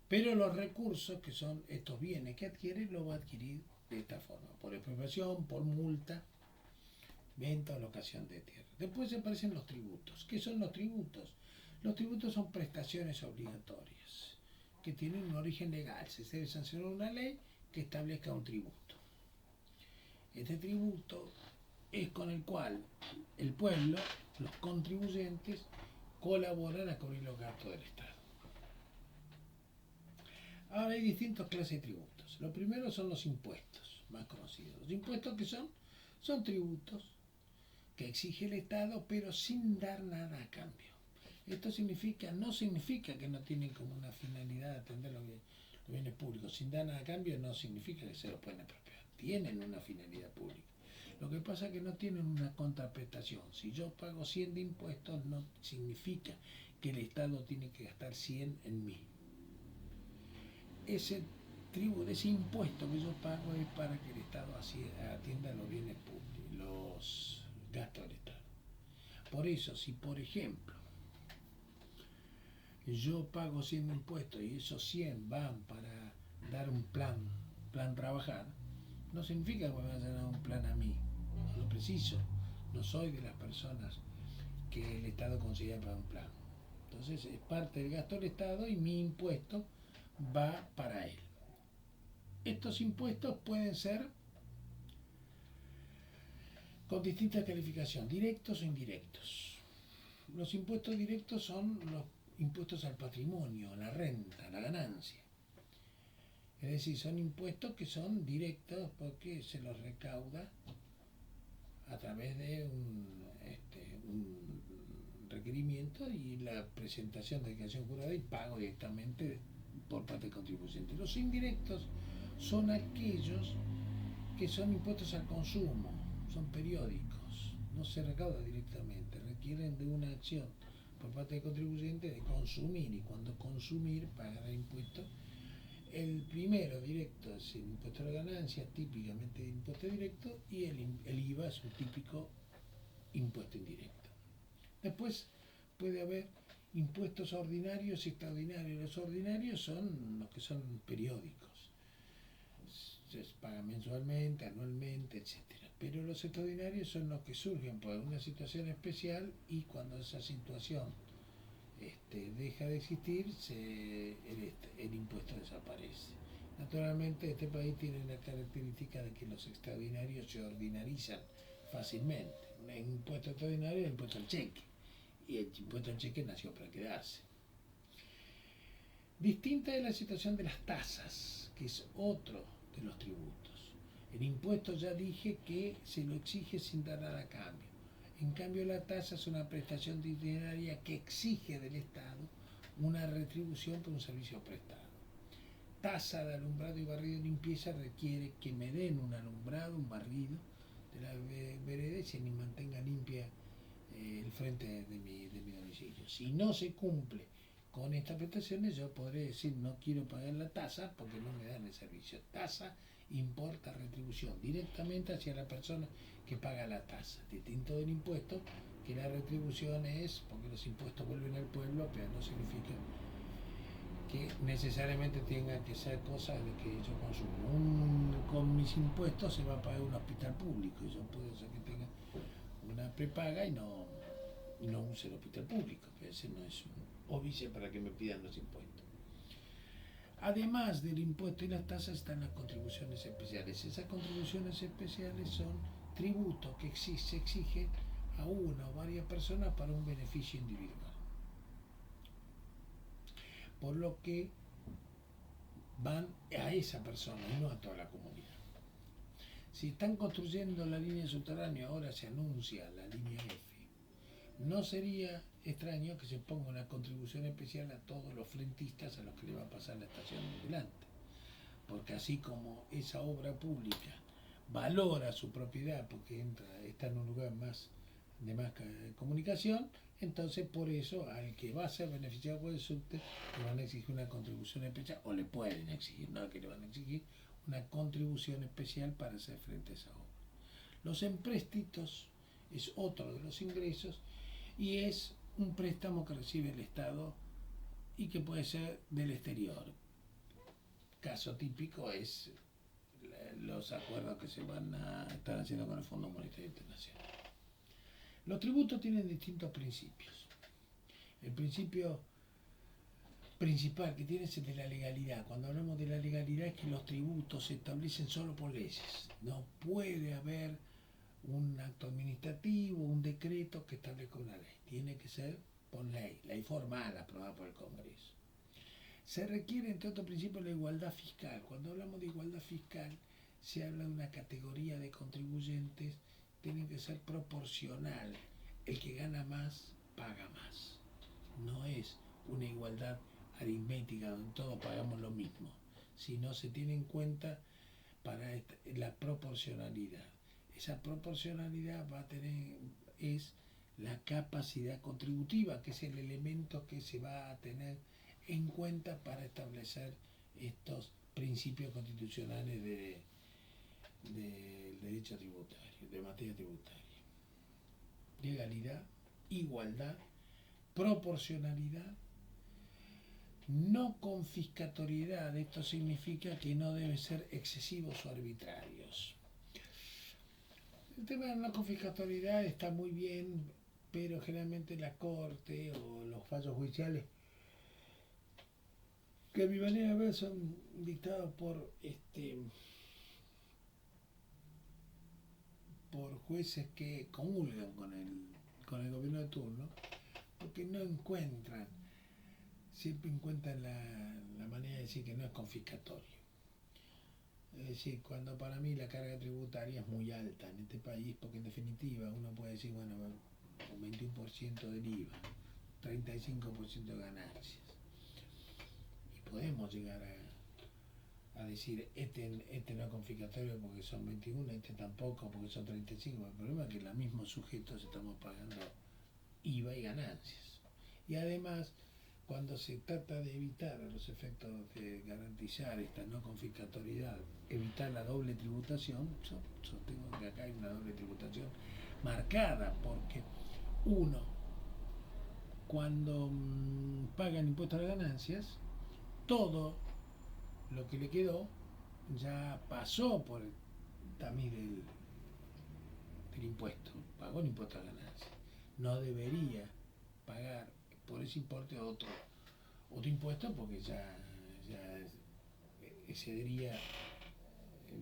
Pero los recursos, que son estos bienes que adquiere, lo va a adquirir de esta forma: por expropiación, por multa, venta o locación de tierra. Después aparecen los tributos. ¿Qué son los tributos? Los tributos son prestaciones obligatorias que tienen un origen legal. Se debe sancionar una ley que establezca un tributo. Este tributo es con el cual el pueblo, los contribuyentes, colaboran a cubrir los gastos del Estado. Ahora hay distintas clases de tributos. Lo primero son los impuestos, más conocidos. Los impuestos que son tributos que exige el Estado, pero sin dar nada a cambio. Esto no significa que no tienen como una finalidad atender los bienes públicos. Sin dar nada a cambio no significa que se los pueden apropiar. Tienen una finalidad pública. Lo que pasa es que no tienen una contraprestación. Si yo pago 100 de impuestos, no significa que el Estado tiene que gastar 100 en mí. Ese impuesto que yo pago es para que el Estado atienda los bienes públicos, los gastos del Estado. Por eso, si por ejemplo yo pago 100 de impuestos y esos 100 van para dar un plan trabajar, no significa que me vayan a dar un plan a mí. No lo preciso. No soy de las personas que el Estado considera para un plan. Entonces es parte del gasto del Estado y mi impuesto va para él. Estos impuestos pueden ser con distinta calificación, directos o indirectos. Los impuestos directos son los impuestos al patrimonio, a la renta, a la ganancia. Es decir, son impuestos que son directos porque se los recauda a través de un requerimiento y la presentación de declaración jurada y pago directamente por parte del contribuyente. Los indirectos son aquellos que son impuestos al consumo, son periódicos, no se recauda directamente, requieren de una acción por parte del contribuyente de consumir, y cuando consumir pagará impuestos. El primero directo es el impuesto a la ganancia, típicamente impuesto directo, y el IVA es un típico impuesto indirecto. Después puede haber impuestos ordinarios y extraordinarios. Los ordinarios son los que son periódicos, se pagan mensualmente, anualmente, etc. Pero los extraordinarios son los que surgen por una situación especial y cuando esa situación deja de existir, el impuesto desaparece. Naturalmente este país tiene la característica de que los extraordinarios se ordinarizan fácilmente. Un impuesto extraordinario es el impuesto al cheque, y el impuesto al cheque nació para quedarse. Distinta es la situación de las tasas, que es otro de los tributos. El impuesto ya dije que se lo exige sin dar nada a cambio. En cambio, la tasa es una prestación dinerariaria que exige del Estado una retribución por un servicio prestado. Tasa de alumbrado y barrido y limpieza requiere que me den un alumbrado, un barrido de la vereda y se mantenga limpia el frente de mi domicilio. Si no se cumple con estas prestaciones, yo podré decir no quiero pagar la tasa porque no me dan el servicio. Tasa importa retribución directamente hacia la persona que paga la tasa, distinto del impuesto, que la retribución es porque los impuestos vuelven al pueblo, pero no significa que necesariamente tenga que ser cosas de que yo consumo. Con mis impuestos se va a pagar un hospital público, y yo puedo ser que tenga una prepaga y no use el hospital público, pero ese no es un óbice para que me pidan los impuestos. Además del impuesto y las tasas están las contribuciones especiales. Esas contribuciones especiales son tributos que se exigen a una o varias personas para un beneficio individual. Por lo que van a esa persona y no a toda la comunidad. Si están construyendo la línea subterránea, ahora se anuncia la línea F, no sería extraño que se ponga una contribución especial a todos los frentistas a los que le va a pasar la estación delante. Porque así como esa obra pública valora su propiedad porque está en un lugar de más comunicación, entonces por eso al que va a ser beneficiado por el subte le van a exigir una contribución especial, o le pueden exigir, no que le van a exigir una contribución especial para hacer frente a esa obra. Los empréstitos es otro de los ingresos y es un préstamo que recibe el Estado y que puede ser del exterior. Caso típico es los acuerdos que se van a estar haciendo con el Fondo Monetario Internacional. Los tributos tienen distintos principios. El principio principal que tiene es el de la legalidad. Cuando hablamos de la legalidad es que los tributos se establecen solo por leyes. No puede haber un acto administrativo, un decreto que establezca una ley. Tiene que ser por ley formal aprobada por el Congreso. Se requiere, entre otros principios, la igualdad fiscal. Cuando hablamos de igualdad fiscal, se habla de una categoría de contribuyentes, tienen que ser proporcional. El que gana más, paga más. No es una igualdad aritmética donde todos pagamos lo mismo, sino se tiene en cuenta para la proporcionalidad. Esa proporcionalidad va a tener, es la capacidad contributiva, que es el elemento que se va a tener en cuenta para establecer estos principios constitucionales del derecho tributario, de materia tributaria. Legalidad, igualdad, proporcionalidad, no confiscatoriedad. Esto significa que no deben ser excesivos o arbitrarios. El tema de la confiscatoriedad está muy bien, pero generalmente la Corte o los fallos judiciales, que a mi manera de ver son dictados por jueces que comulgan con el gobierno de turno, porque no encuentran, siempre encuentran la manera de decir que no es confiscatorio. Es decir, cuando para mí la carga tributaria es muy alta en este país, porque en definitiva uno puede decir, bueno, un 21% del IVA, 35% de ganancias. Y podemos llegar a decir, este no es confiscatorio porque son 21, este tampoco porque son 35. El problema es que los mismos sujetos estamos pagando IVA y ganancias. Y además, cuando se trata de evitar a los efectos de garantizar esta no confiscatoriedad, evitar la doble tributación, yo sostengo que acá hay una doble tributación marcada, porque uno, cuando pagan impuestos a las ganancias, todo lo que le quedó ya pasó por el tamiz del impuesto, pagó el impuesto a las ganancias. No debería pagar por ese importe otro impuesto, porque ya excedería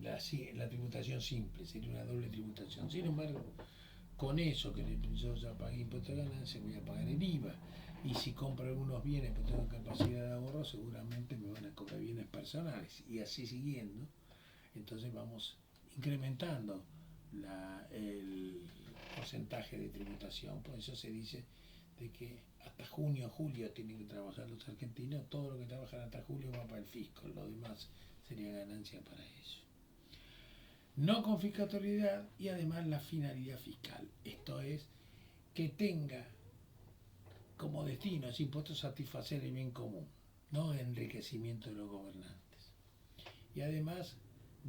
la tributación simple, sería una doble tributación. Sin embargo, con eso que yo ya pagué impuesto a ganancias, voy a pagar el IVA, y si compro algunos bienes que tengo capacidad de ahorro, seguramente me van a cobrar bienes personales, y así siguiendo. Entonces vamos incrementando el porcentaje de tributación. Por eso se dice de que hasta junio o julio tienen que trabajar los argentinos. Todo lo que trabajan hasta julio va para el fisco, lo demás sería ganancia para ellos. No confiscatoriedad y además la finalidad fiscal. Esto es que tenga como destino ese impuesto satisfacer el bien común, no enriquecimiento de los gobernantes. Y además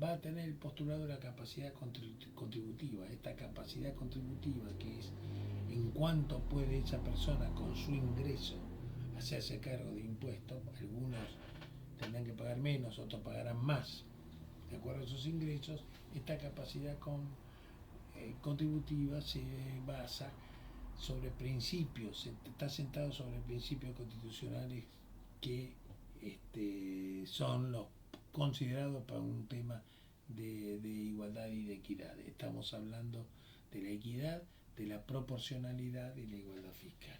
va a tener el postulado de la capacidad contributiva. Esta capacidad contributiva, que es en cuánto puede esa persona con su ingreso hacerse cargo de impuestos. Algunos tendrán que pagar menos, otros pagarán más de acuerdo a sus ingresos. Esta capacidad contributiva se basa sobre principios, está sentado sobre principios constitucionales que son los considerados para un tema de igualdad y de equidad. Estamos hablando de la equidad, de la proporcionalidad y la igualdad fiscal.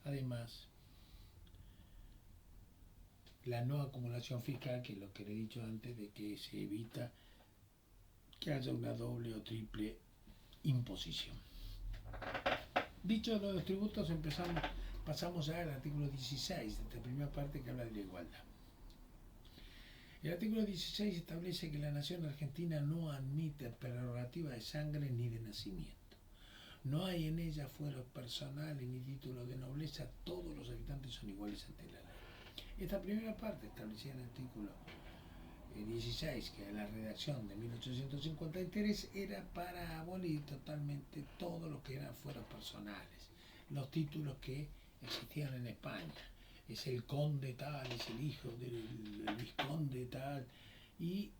Además, la no acumulación fiscal, que es lo que le he dicho antes, de que se evita que haya una doble o triple imposición. Dicho lo de los tributos, pasamos ya al artículo 16, de esta primera parte que habla de la igualdad. El artículo 16 establece que la nación argentina no admite prerrogativa de sangre ni de nacimiento. No hay en ella fueros personales ni títulos de nobleza, todos los habitantes son iguales ante la ley. Esta primera parte, establecida en el artículo 16, que es la redacción de 1853, era para abolir totalmente todo lo que eran fueros personales, los títulos que existían en España. Es el conde tal, es el hijo del vizconde tal, y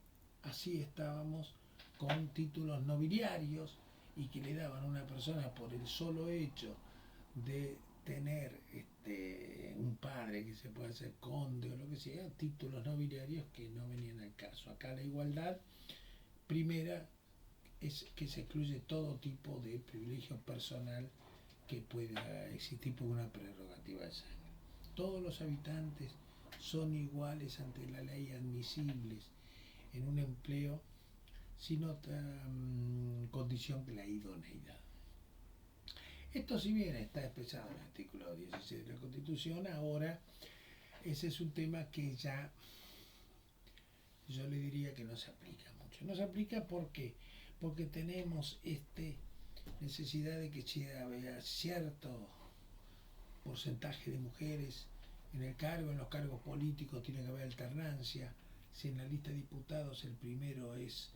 así estábamos con títulos nobiliarios y que le daban a una persona por el solo hecho de tener un padre que se puede hacer conde o lo que sea, títulos nobiliarios que no venían al caso. Acá la igualdad primera es que se excluye todo tipo de privilegio personal que pueda existir por una prerrogativa de sangre. Todos los habitantes son iguales ante la ley, admisibles en un empleo sin otra condición que la idoneidad. Esto, si bien está expresado en el artículo 16 de la Constitución, ahora ese es un tema que ya yo le diría que no se aplica mucho. No se aplica porque tenemos necesidad de que haya cierto porcentaje de mujeres en el cargo, en los cargos políticos tiene que haber alternancia. Si en la lista de diputados el primero es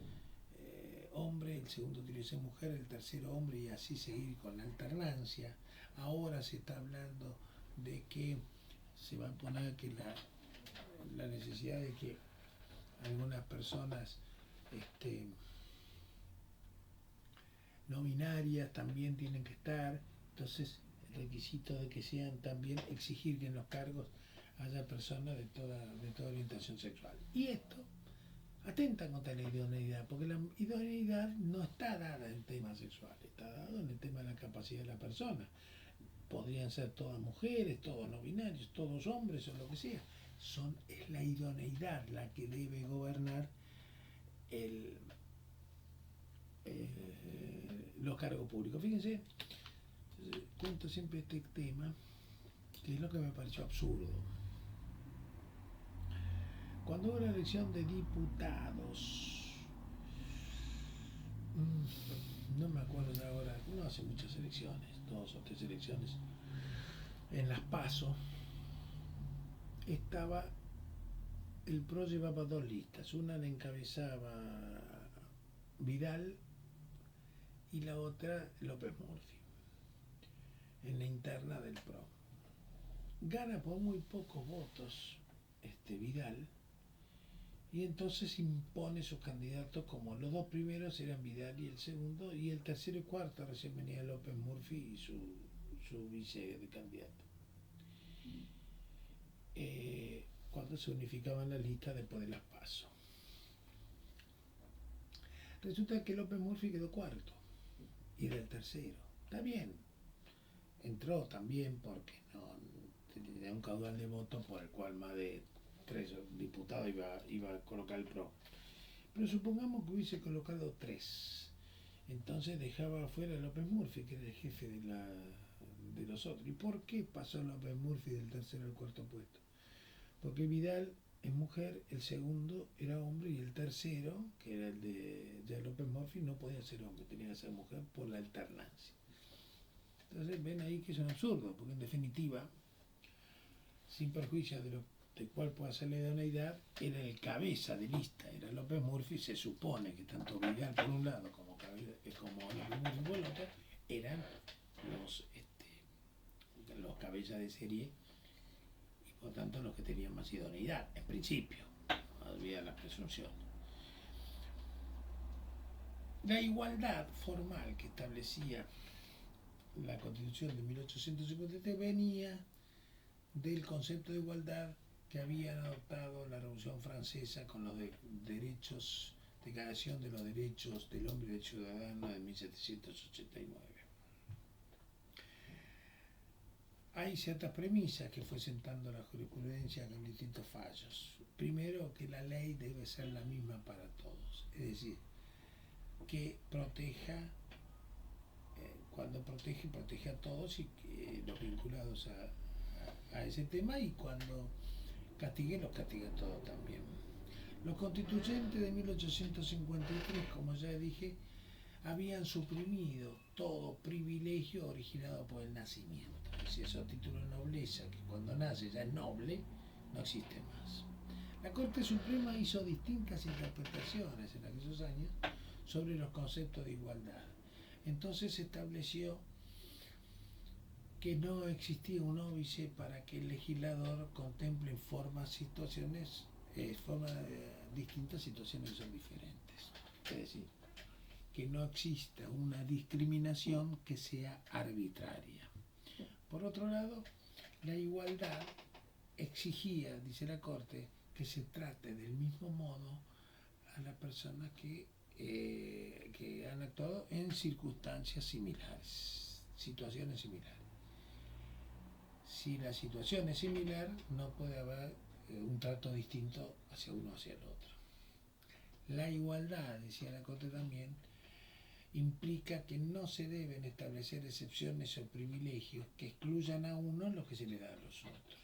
hombre, el segundo tiene que ser mujer, el tercero hombre, y así seguir con la alternancia. Ahora se está hablando de que se va a poner que la necesidad de que algunas personas no binarias también tienen que estar. Entonces el requisito de que sean también, exigir que en los cargos haya personas de toda orientación sexual. Y esto atenta contra la idoneidad, porque la idoneidad no está dada en temas sexuales, está dado en el tema de la capacidad de la persona. Podrían ser todas mujeres, todos no binarios, todos hombres o lo que sea. Es la idoneidad la que debe gobernar los cargos públicos. Fíjense, cuento siempre este tema, que es lo que me pareció absurdo. Cuando hubo la elección de diputados, no me acuerdo ahora, no hace muchas elecciones, 2 o 3 elecciones, en las PASO, el PRO llevaba 2 listas, una la encabezaba Vidal y la otra López Murphy, en la interna del PRO. Gana por muy pocos votos Vidal, y entonces impone sus candidatos, como los 2 primeros eran Vidal y el segundo, y el tercero y cuarto recién venía López Murphy y su vice de candidato. Cuando se unificaban las listas después de las PASO. Resulta que López Murphy quedó cuarto y era el tercero. Está bien, entró también porque no tenía un caudal de votos por el cual más de 3 diputados iba a colocar el PRO. Pero supongamos que hubiese colocado 3. Entonces dejaba afuera a López Murphy, que era el jefe de los otros. ¿Y por qué pasó López Murphy del tercero al cuarto puesto? Porque Vidal es mujer, el segundo era hombre y el tercero, que era el de López Murphy, no podía ser hombre, tenía que ser mujer por la alternancia. Entonces ven ahí que es un absurdo, porque en definitiva, sin perjuicio de cuál pueda ser la idoneidad, era el cabeza de lista, era López Murphy. Se supone que tanto Vidal por un lado como López Murphy por el otro eran los cabezas de serie, y por tanto los que tenían más idoneidad, en principio, no había la presunción. La igualdad formal que establecía la Constitución de 1853 venía del concepto de igualdad que habían adoptado la Revolución Francesa con los derechos, Declaración de los Derechos del Hombre y del Ciudadano de 1789. Hay ciertas premisas que fue sentando la jurisprudencia con distintos fallos. Primero, que la ley debe ser la misma para todos, es decir, que proteja, cuando protege a todos, y que los vinculados a ese tema, y cuando castigue, los castiga a todos también. Los constituyentes de 1853, como ya dije, habían suprimido todo privilegio originado por el nacimiento. Es decir, esos títulos de nobleza, que cuando nace ya es noble, no existen más. La Corte Suprema hizo distintas interpretaciones en aquellos años sobre los conceptos de igualdad. Entonces se estableció que no existía un óbice para que el legislador contemple en forma distintas situaciones que son diferentes. Es decir, que no exista una discriminación que sea arbitraria. Por otro lado, la igualdad exigía, dice la Corte, que se trate del mismo modo a las personas que han actuado en circunstancias similares, situaciones similares. Si la situación es similar, no puede haber un trato distinto hacia uno o hacia el otro. La igualdad, decía la Corte también, implica que no se deben establecer excepciones o privilegios que excluyan a uno lo que se le da a los otros.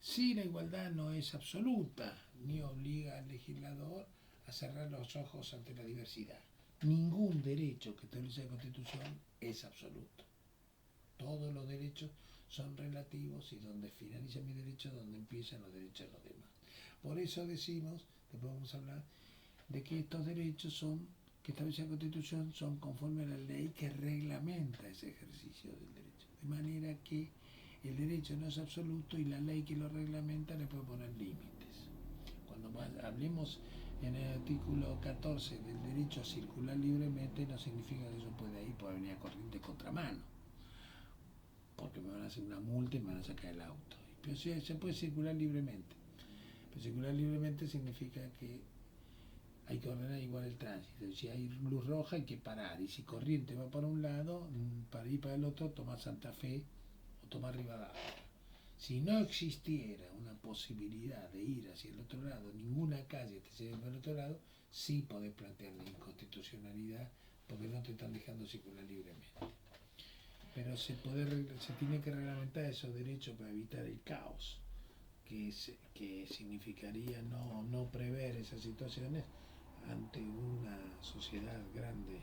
Si la igualdad no es absoluta, ni obliga al legislador a cerrar los ojos ante la diversidad. Ningún derecho que establece la Constitución es absoluto. Todos los derechos son relativos y donde finaliza mi derecho, donde empiezan los derechos de los demás. Por eso decimos, después vamos a hablar, de que estos derechos que establece la Constitución son conforme a la ley que reglamenta ese ejercicio del derecho. De manera que el derecho no es absoluto y la ley que lo reglamenta le puede poner límites. Cuando hablemos en el artículo 14 del derecho a circular libremente, no significa que yo pueda ir por avenida Corrientes contramano, porque me van a hacer una multa y me van a sacar el auto. Pero sí, se puede circular libremente. Pero circular libremente significa que hay que ordenar igual el tránsito. Si hay luz roja hay que parar. Y si Corrientes va para un lado, para ir para el otro, toma Santa Fe o toma Rivadavia. Si no existiera una posibilidad de ir hacia el otro lado, ninguna calle te lleve para el otro lado, sí podés plantear la inconstitucionalidad porque no te están dejando circular libremente. Pero se tiene que reglamentar esos derechos para evitar el caos, que significaría no prever esas situaciones ante una sociedad grande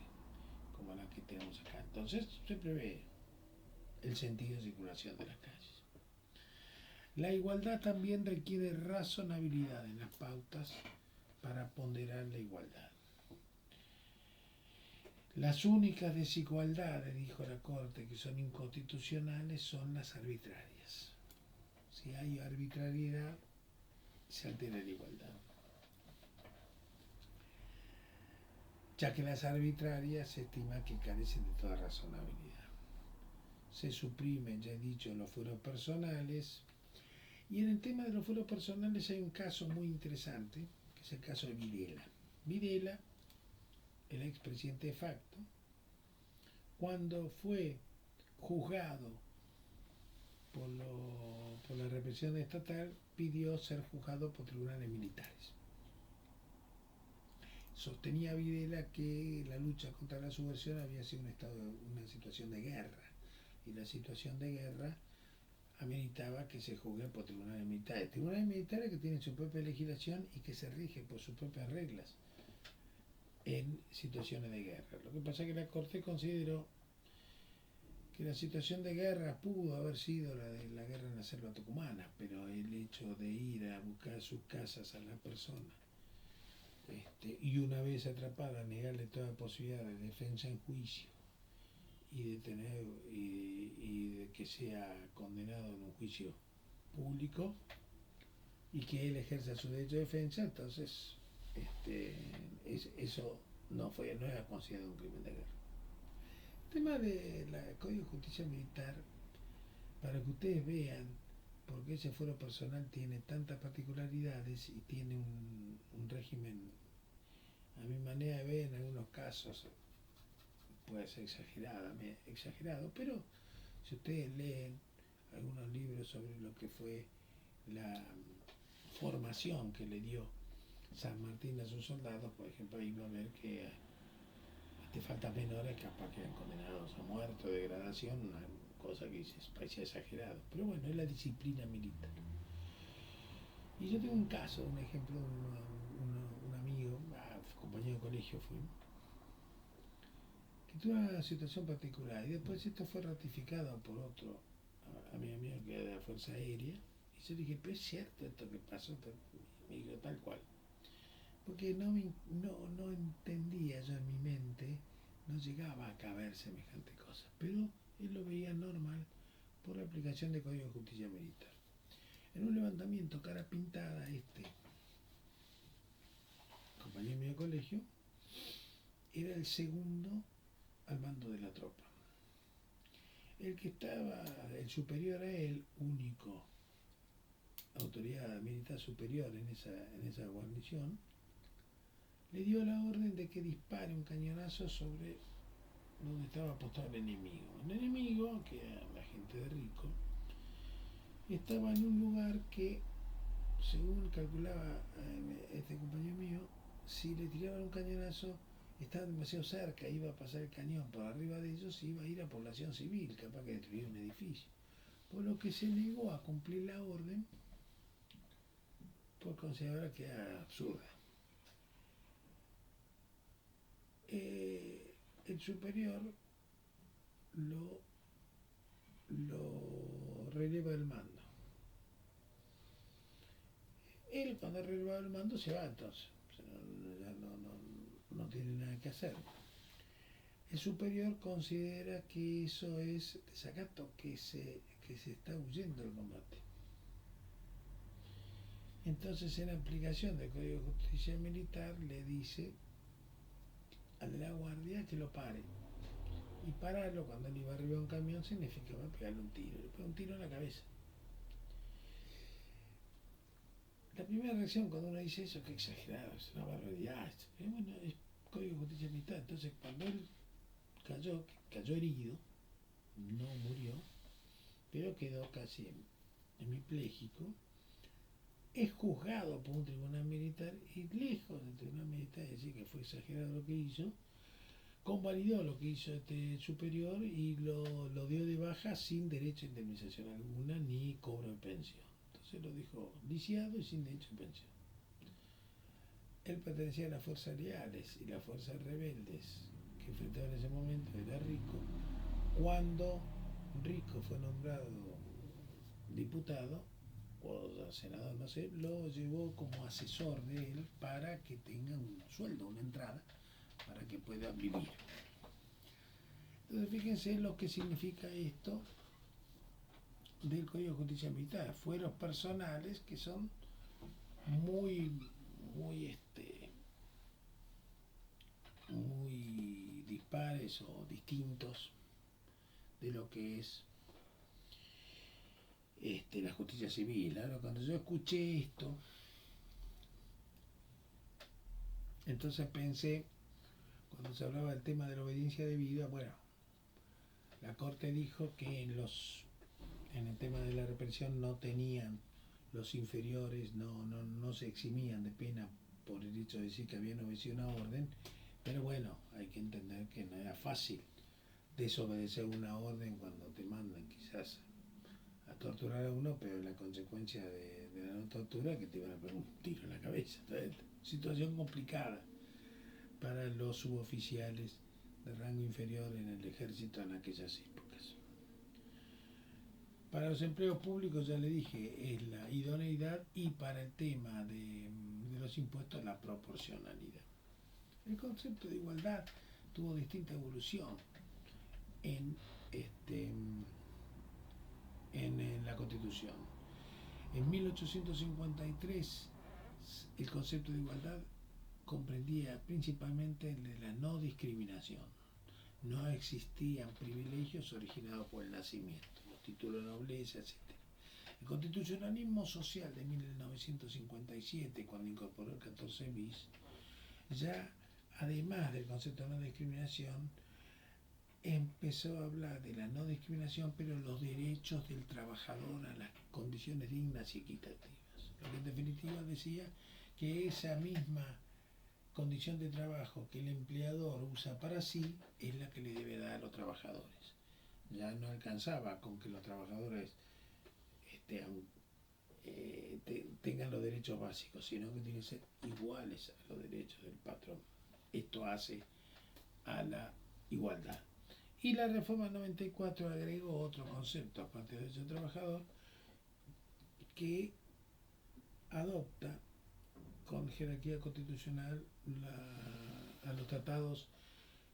como la que tenemos acá. Entonces se prevé el sentido de circulación de las calles. La igualdad también requiere razonabilidad en las pautas para ponderar la igualdad. Las únicas desigualdades, dijo la Corte, que son inconstitucionales son las arbitrarias. Si hay arbitrariedad, se altera la igualdad. Ya que las arbitrarias se estima que carecen de toda razonabilidad. Se suprimen, ya he dicho, los fueros personales. Y en el tema de los fueros personales hay un caso muy interesante, que es el caso de Videla. Videla, el expresidente de facto, cuando fue juzgado por la represión estatal, pidió ser juzgado por tribunales militares. Sostenía Videla que la lucha contra la subversión había sido una situación de guerra, y la situación de guerra ameritaba que se juzgue por tribunales militares. Tribunales militares que tienen su propia legislación y que se rigen por sus propias reglas en situaciones de guerra. Lo que pasa es que la Corte consideró que la situación de guerra pudo haber sido la de la guerra en la selva tucumana, pero el hecho de ir a buscar sus casas a la persona y una vez atrapada negarle toda posibilidad de defensa en juicio y de que sea condenado en un juicio público y que él ejerza su derecho de defensa, entonces eso no era considerado un crimen de guerra. El tema del Código de Justicia Militar, para que ustedes vean por qué ese fuero personal tiene tantas particularidades y tiene un régimen, a mi manera de ver, en algunos casos puede ser exagerado, pero si ustedes leen algunos libros sobre lo que fue la formación que le dio San Martín a sus soldados, por ejemplo, ahí va a ver que faltas menores capaz que eran condenados a muerte o degradación, una cosa que parecía exagerado, pero bueno, es la disciplina militar. Y yo tengo un caso, un ejemplo, un amigo, compañero de colegio fue, que tuvo una situación particular, y después esto fue ratificado por otro, a mi amigo que era de la Fuerza Aérea, y yo dije, pero es cierto esto que pasó, me dijo tal cual. Porque no entendía yo en mi mente, no llegaba a caber semejante cosa, pero él lo veía normal por la aplicación del Código de Justicia Militar. En un levantamiento cara pintada, compañero mío de colegio, era el segundo al mando de la tropa. El que estaba, el superior a él, único autoridad militar superior en esa guarnición, le dio la orden de que dispare un cañonazo sobre donde estaba apostado el enemigo. El enemigo, que era la gente de Rico, estaba en un lugar que, según calculaba este compañero mío, si le tiraban un cañonazo, estaba demasiado cerca, iba a pasar el cañón por arriba de ellos y iba a ir a población civil, capaz que destruir un edificio. Por lo que se negó a cumplir la orden por considerar que era absurda. El superior lo releva el mando. Él, cuando releva el mando, se va entonces. Ya no tiene nada que hacer. El superior considera que eso es desacato, que se está huyendo del combate. Entonces, en aplicación del Código de Justicia Militar, le dice al de la guardia que lo pare. Y pararlo cuando él iba arriba de un camión significa pegarle un tiro. Le pega un tiro en la cabeza. La primera reacción cuando uno dice eso, que exagerado, es una barbaridad. Bueno, es Código de Justicia Militar. Entonces, cuando él cayó herido, no murió, pero quedó casi hemipléjico, es juzgado por un tribunal militar y, lejos del tribunal militar decir que fue exagerado lo que hizo, convalidó lo que hizo este superior y lo dio de baja sin derecho a indemnización alguna ni cobro de pensión. Entonces lo dijo lisiado y sin derecho a pensión. Él pertenecía a las fuerzas leales y las fuerzas rebeldes que enfrentaba en ese momento era Rico. Cuando Rico fue nombrado diputado o senador, no sé, lo llevó como asesor de él para que tenga un sueldo, una entrada, para que pueda vivir. Entonces fíjense lo que significa esto del Código de Justicia Militar. Fueros personales que son muy dispares o distintos de lo que es la justicia civil. Ahora, cuando yo escuché esto, entonces pensé, cuando se hablaba del tema de la obediencia debida, bueno, la Corte dijo que en el tema de la represión no tenían los inferiores, no se eximían de pena por el hecho de decir que habían obedecido una orden, pero bueno, hay que entender que no era fácil desobedecer una orden cuando te mandan quizás a torturar a uno, pero la consecuencia de la no tortura es que te van a poner un tiro en la cabeza. Entonces, situación complicada para los suboficiales de rango inferior en el ejército en aquellas épocas. Para los empleos públicos, ya le dije, es la idoneidad, y para el tema de los impuestos, la proporcionalidad. El concepto de igualdad tuvo distinta evolución en la Constitución. En 1853 el concepto de igualdad comprendía principalmente el de la no discriminación. No existían privilegios originados por el nacimiento, los títulos de nobleza, etc. El constitucionalismo social de 1957, cuando incorporó el 14 bis, ya además del concepto de no discriminación, empezó a hablar de la no discriminación, pero los derechos del trabajador a las condiciones dignas y equitativas. Lo que en definitiva decía que esa misma condición de trabajo que el empleador usa para sí es la que le debe dar a los trabajadores. Ya no alcanzaba con que los trabajadores tengan los derechos básicos, sino que tienen que ser iguales a los derechos del patrón. Esto hace a la igualdad. Y la reforma 94 agregó otro concepto, aparte del derecho del trabajador, que adopta con jerarquía constitucional a los tratados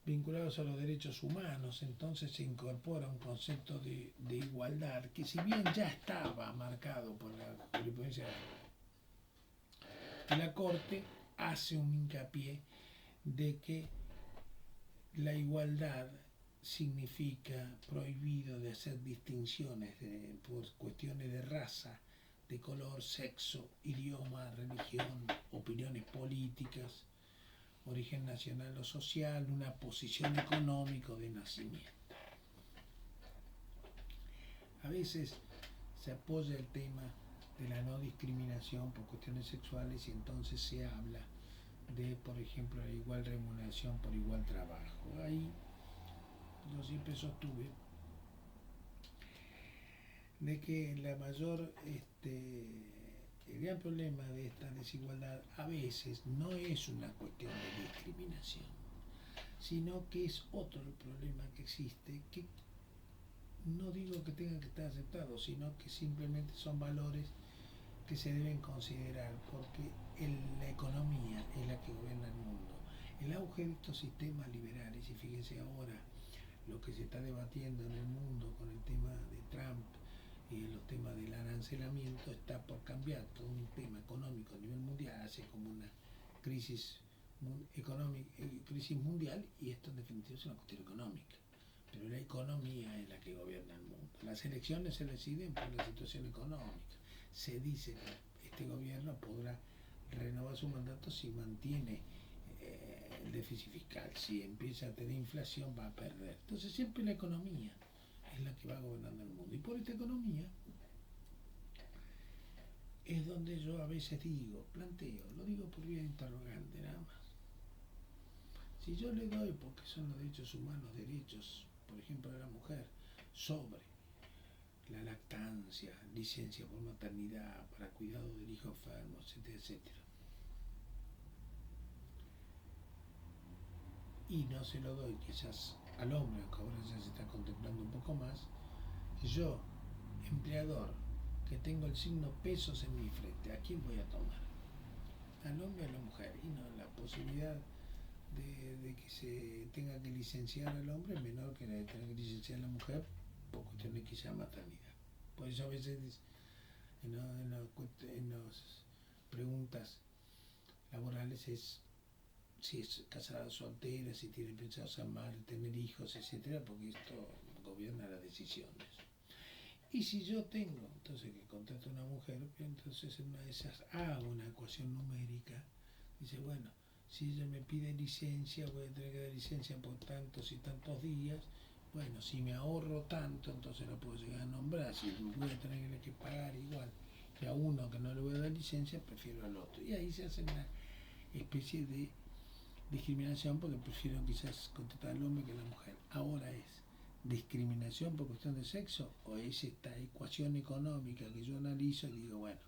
vinculados a los derechos humanos. Entonces se incorpora un concepto de igualdad que, si bien ya estaba marcado por la jurisprudencia de la Corte, hace un hincapié de que la igualdad significa prohibido de hacer distinciones por cuestiones de raza, de color, sexo, idioma, religión, opiniones políticas, origen nacional o social, una posición económica o de nacimiento. A veces se apoya el tema de la no discriminación por cuestiones sexuales y entonces se habla de, por ejemplo, la igual remuneración por igual trabajo. Ahí yo siempre sostuve de que la mayor, el gran problema de esta desigualdad a veces no es una cuestión de discriminación, sino que es otro el problema que existe, que no digo que tengan que estar aceptados, sino que simplemente son valores que se deben considerar, porque la economía es la que gobierna el mundo. El auge de estos sistemas liberales, y fíjense ahora lo que se está debatiendo en el mundo con el tema de Trump y los temas del arancelamiento, está por cambiar todo un tema económico a nivel mundial, hace como una crisis económica, crisis mundial, y esto en definitiva es una cuestión económica. Pero la economía es la que gobierna el mundo. Las elecciones se deciden por la situación económica. Se dice que este gobierno podrá renovar su mandato si mantiene el déficit fiscal. Si empieza a tener inflación va a perder. Entonces siempre la economía es la que va gobernando el mundo. Y por esta economía es donde yo a veces planteo, lo digo por vía interrogante nada más. Si yo le doy, porque son los derechos humanos, derechos, por ejemplo, de la mujer, sobre la lactancia, licencia por maternidad, para cuidado del hijo enfermo, etcétera, etcétera, y no se lo doy quizás al hombre, aunque ahora ya se está contemplando un poco más, yo, empleador, que tengo el signo pesos en mi frente, ¿a quién voy a tomar? ¿Al hombre o a la mujer? Y no, la posibilidad de que se tenga que licenciar al hombre es menor que la de tener que licenciar a la mujer por cuestiones quizá maternidad. Por eso a veces en las preguntas laborales es si es casada o soltera, si tiene pensado ser madre, tener hijos, etcétera, porque esto gobierna las decisiones. Y si yo tengo entonces que contratar a una mujer, entonces en una de esas hago una ecuación numérica, dice, bueno, si ella me pide licencia, voy a tener que dar licencia por tantos y tantos días. Bueno, si me ahorro tanto, entonces la puedo llegar a nombrar. Si voy a tener que pagar igual que a uno que no le voy a dar licencia, prefiero al otro. Y ahí se hace una especie de discriminación, porque prefiero quizás contratar al hombre que a la mujer. Ahora es discriminación por cuestión de sexo, o es esta ecuación económica que yo analizo y digo, bueno,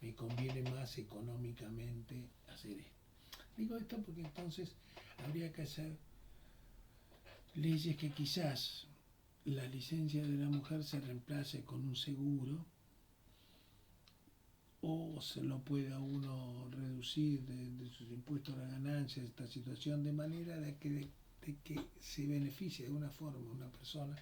me conviene más económicamente hacer esto. Digo esto porque entonces habría que hacer leyes que quizás la licencia de la mujer se reemplace con un seguro, o se lo pueda uno reducir de sus impuestos a la ganancia, esta situación, de manera de que se beneficie de una forma una persona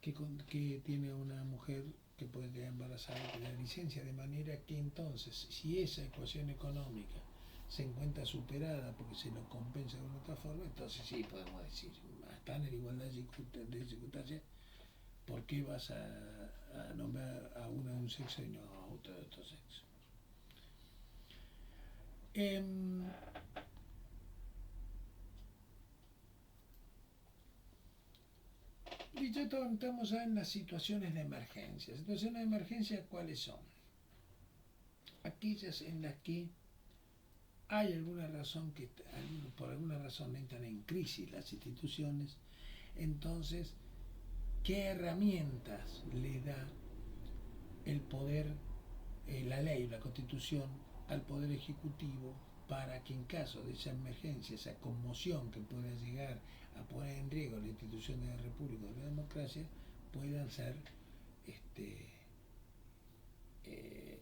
que tiene una mujer que puede quedar embarazada y tener licencia, de manera que entonces, si esa ecuación económica se encuentra superada porque se lo compensa de otra forma, entonces sí podemos decir, están en igualdad de circunstancias, ¿por qué vas a nombrar a uno de un sexo y no a otro de otro sexo? Y ya estamos ya en las situaciones de emergencia. Situaciones de emergencia, ¿cuáles son? Aquellas en las que hay alguna razón que por alguna razón entran en crisis las instituciones, entonces, ¿qué herramientas le da el poder, la ley, la Constitución, al Poder Ejecutivo para que en caso de esa emergencia, esa conmoción que pueda llegar a poner en riesgo la institución de la República o de la democracia, puedan ser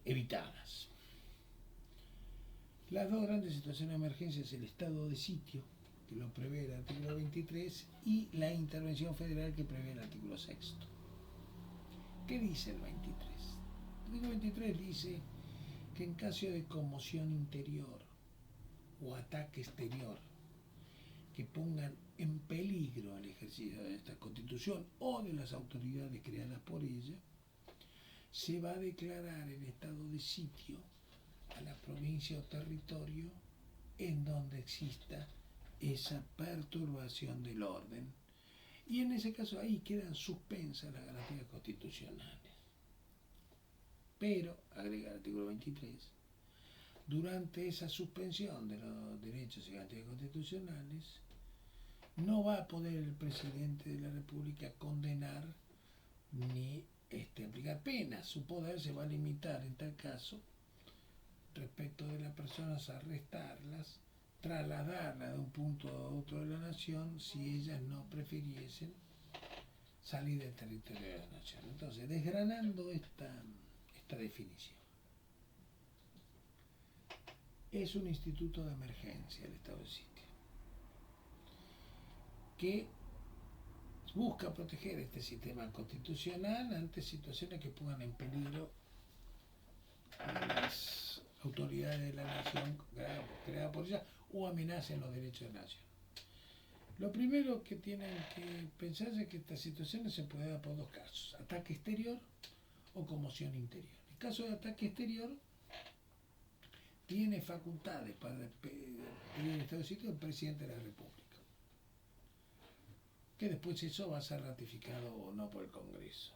evitadas? Las dos grandes situaciones de emergencia es el estado de sitio, que lo prevé el artículo 23, y la intervención federal, que prevé el artículo 6. ¿Qué dice el 23? El artículo 23 dice que en caso de conmoción interior o ataque exterior que pongan en peligro el ejercicio de esta Constitución o de las autoridades creadas por ella, se va a declarar el estado de sitio a la provincia o territorio en donde exista esa perturbación del orden. Y en ese caso ahí quedan suspensas las garantías constitucionales. Pero, agrega el artículo 23, durante esa suspensión de los derechos y garantías constitucionales, no va a poder el presidente de la República condenar ni aplicar penas. Su poder se va a limitar en tal caso respecto de las personas a arrestarlas, trasladarlas de un punto a otro de la nación si ellas no prefiriesen salir del territorio de la nación. Entonces, desgranando esta definición, es un instituto de emergencia el estado de sitio que busca proteger este sistema constitucional ante situaciones que pongan en peligro a las autoridades de la nación creadas por ella o amenacen los derechos de la nación. Lo primero que tienen que pensar es que esta situación se puede dar por dos casos: ataque exterior o conmoción interior. En el caso de ataque exterior, tiene facultades para pedir el estado de sitio el presidente de la República, que después eso va a ser ratificado o no por el Congreso.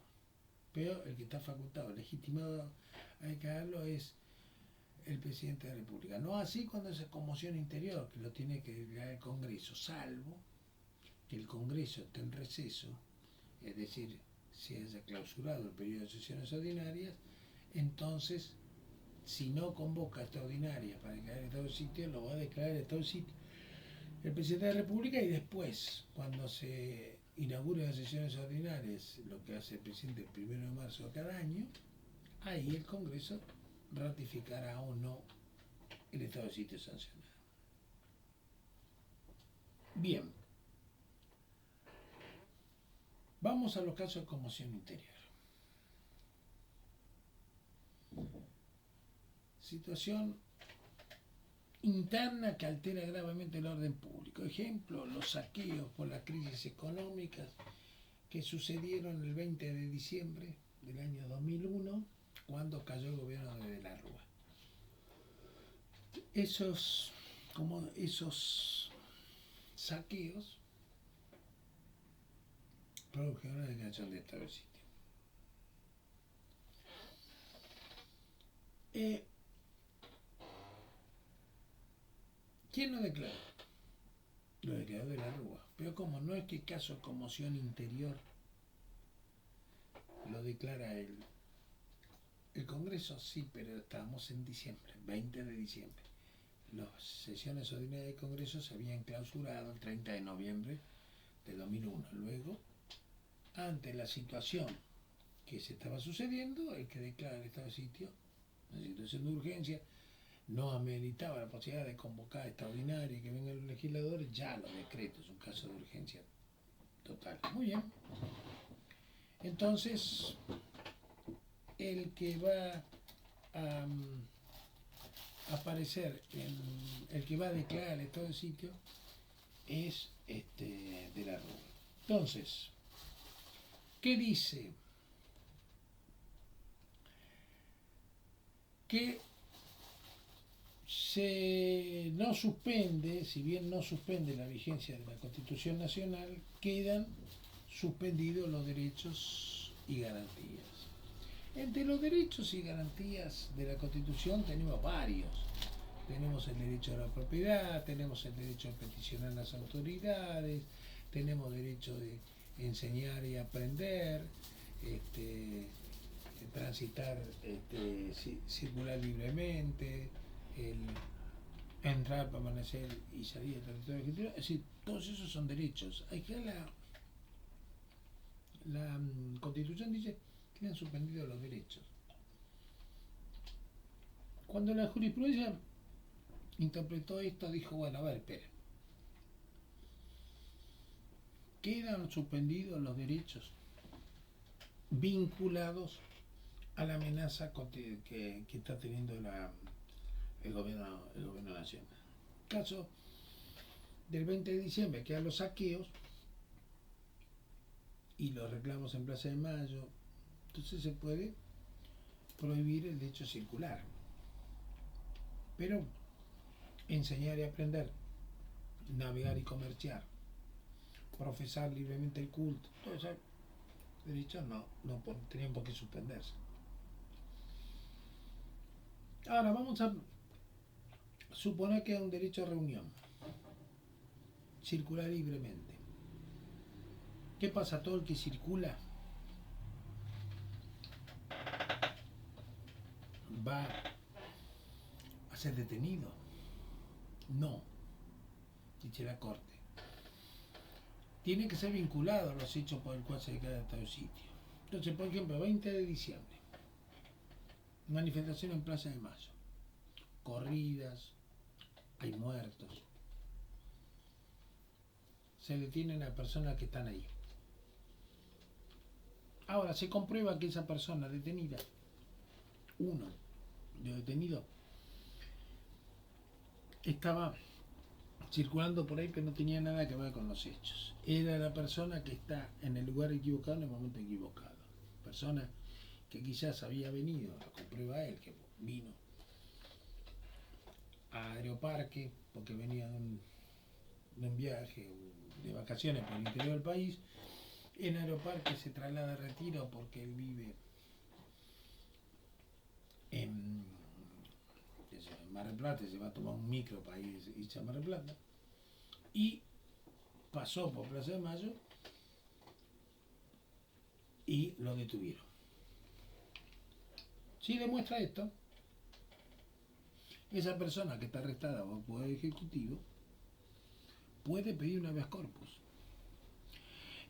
Pero el que está facultado, legitimado a declararlo es el presidente de la República. No así cuando es conmoción interior, que lo tiene que declarar el Congreso, salvo que el Congreso esté en receso, es decir, se haya clausurado el periodo de sesiones ordinarias. Entonces, si no convoca extraordinaria para declarar el estado de sitio, lo va a declarar el estado de sitio el presidente de la República, y después, cuando se inauguren las sesiones ordinarias, lo que hace el presidente el 1 de marzo de cada año, ahí el Congreso ratificará o no el estado de sitio sancionado. Bien, vamos a los casos de conmoción interior. Situación interna que altera gravemente el orden público. Ejemplo, los saqueos por las crisis económicas que sucedieron el 20 de diciembre del año 2001, cuando cayó el gobierno de la Rúa. Esos saqueos produjeron la declaración de estado de sitio. ¿Quién lo declaró? Lo declaró de la Rúa. Pero como no es que caso de conmoción interior lo declara el Congreso, sí, pero estábamos en diciembre, 20 de diciembre. Las sesiones ordinarias del Congreso se habían clausurado el 30 de noviembre de 2001. Luego, ante la situación que se estaba sucediendo, el que declara el estado de sitio, una situación de urgencia, no ameritaba la posibilidad de convocar extraordinaria y que vengan los legisladores, ya lo decreta, es un caso de urgencia total. Muy bien. Entonces, el que va a aparecer, el que va a declarar el estado de sitio es de la Rúa. Entonces, ¿qué dice? Que no suspende, si bien no suspende la vigencia de la Constitución Nacional, quedan suspendidos los derechos y garantías. Entre los derechos y garantías de la Constitución tenemos varios. Tenemos el derecho a la propiedad, tenemos el derecho a peticionar a las autoridades, tenemos derecho de enseñar y aprender, transitar, circular libremente, entrar, permanecer y salir del territorio argentino. Es decir, todos esos son derechos. Aquí la Constitución dice que han suspendido los derechos. Cuando la jurisprudencia interpretó esto, dijo, bueno, a ver, espera. Quedan suspendidos los derechos vinculados a la amenaza que está teniendo el gobierno nacional. caso del 20 de diciembre, que eran los saqueos y los reclamos en Plaza de Mayo, entonces se puede prohibir el derecho circular. Pero enseñar y aprender, navegar y comerciar, profesar libremente el culto, todos esos derechos no tenían por qué suspenderse. Ahora vamos a suponer que es un derecho a reunión, circular libremente. ¿Qué pasa? Todo el que circula va a ser detenido. No, dice la Corte. Tiene que ser vinculado a los hechos por el cual se declara estado de sitio. Entonces, por ejemplo, 20 de diciembre, manifestación en Plaza de Mayo, corridas, hay muertos, se detienen a personas que están ahí. Ahora, se comprueba que esa persona detenida, uno de detenido, estaba circulando por ahí pero no tenía nada que ver con los hechos. Era la persona que está en el lugar equivocado en el momento equivocado. Persona que quizás había venido, lo comprueba él, que vino a Aeroparque porque venía de un viaje de vacaciones por el interior del país. En Aeroparque se traslada a Retiro porque él vive en Mar del Plata, se va a tomar un micro para irse a Mar del Plata, y pasó por Plaza de Mayo y lo detuvieron. Si demuestra esto, esa persona que está arrestada por el Poder Ejecutivo puede pedir un habeas corpus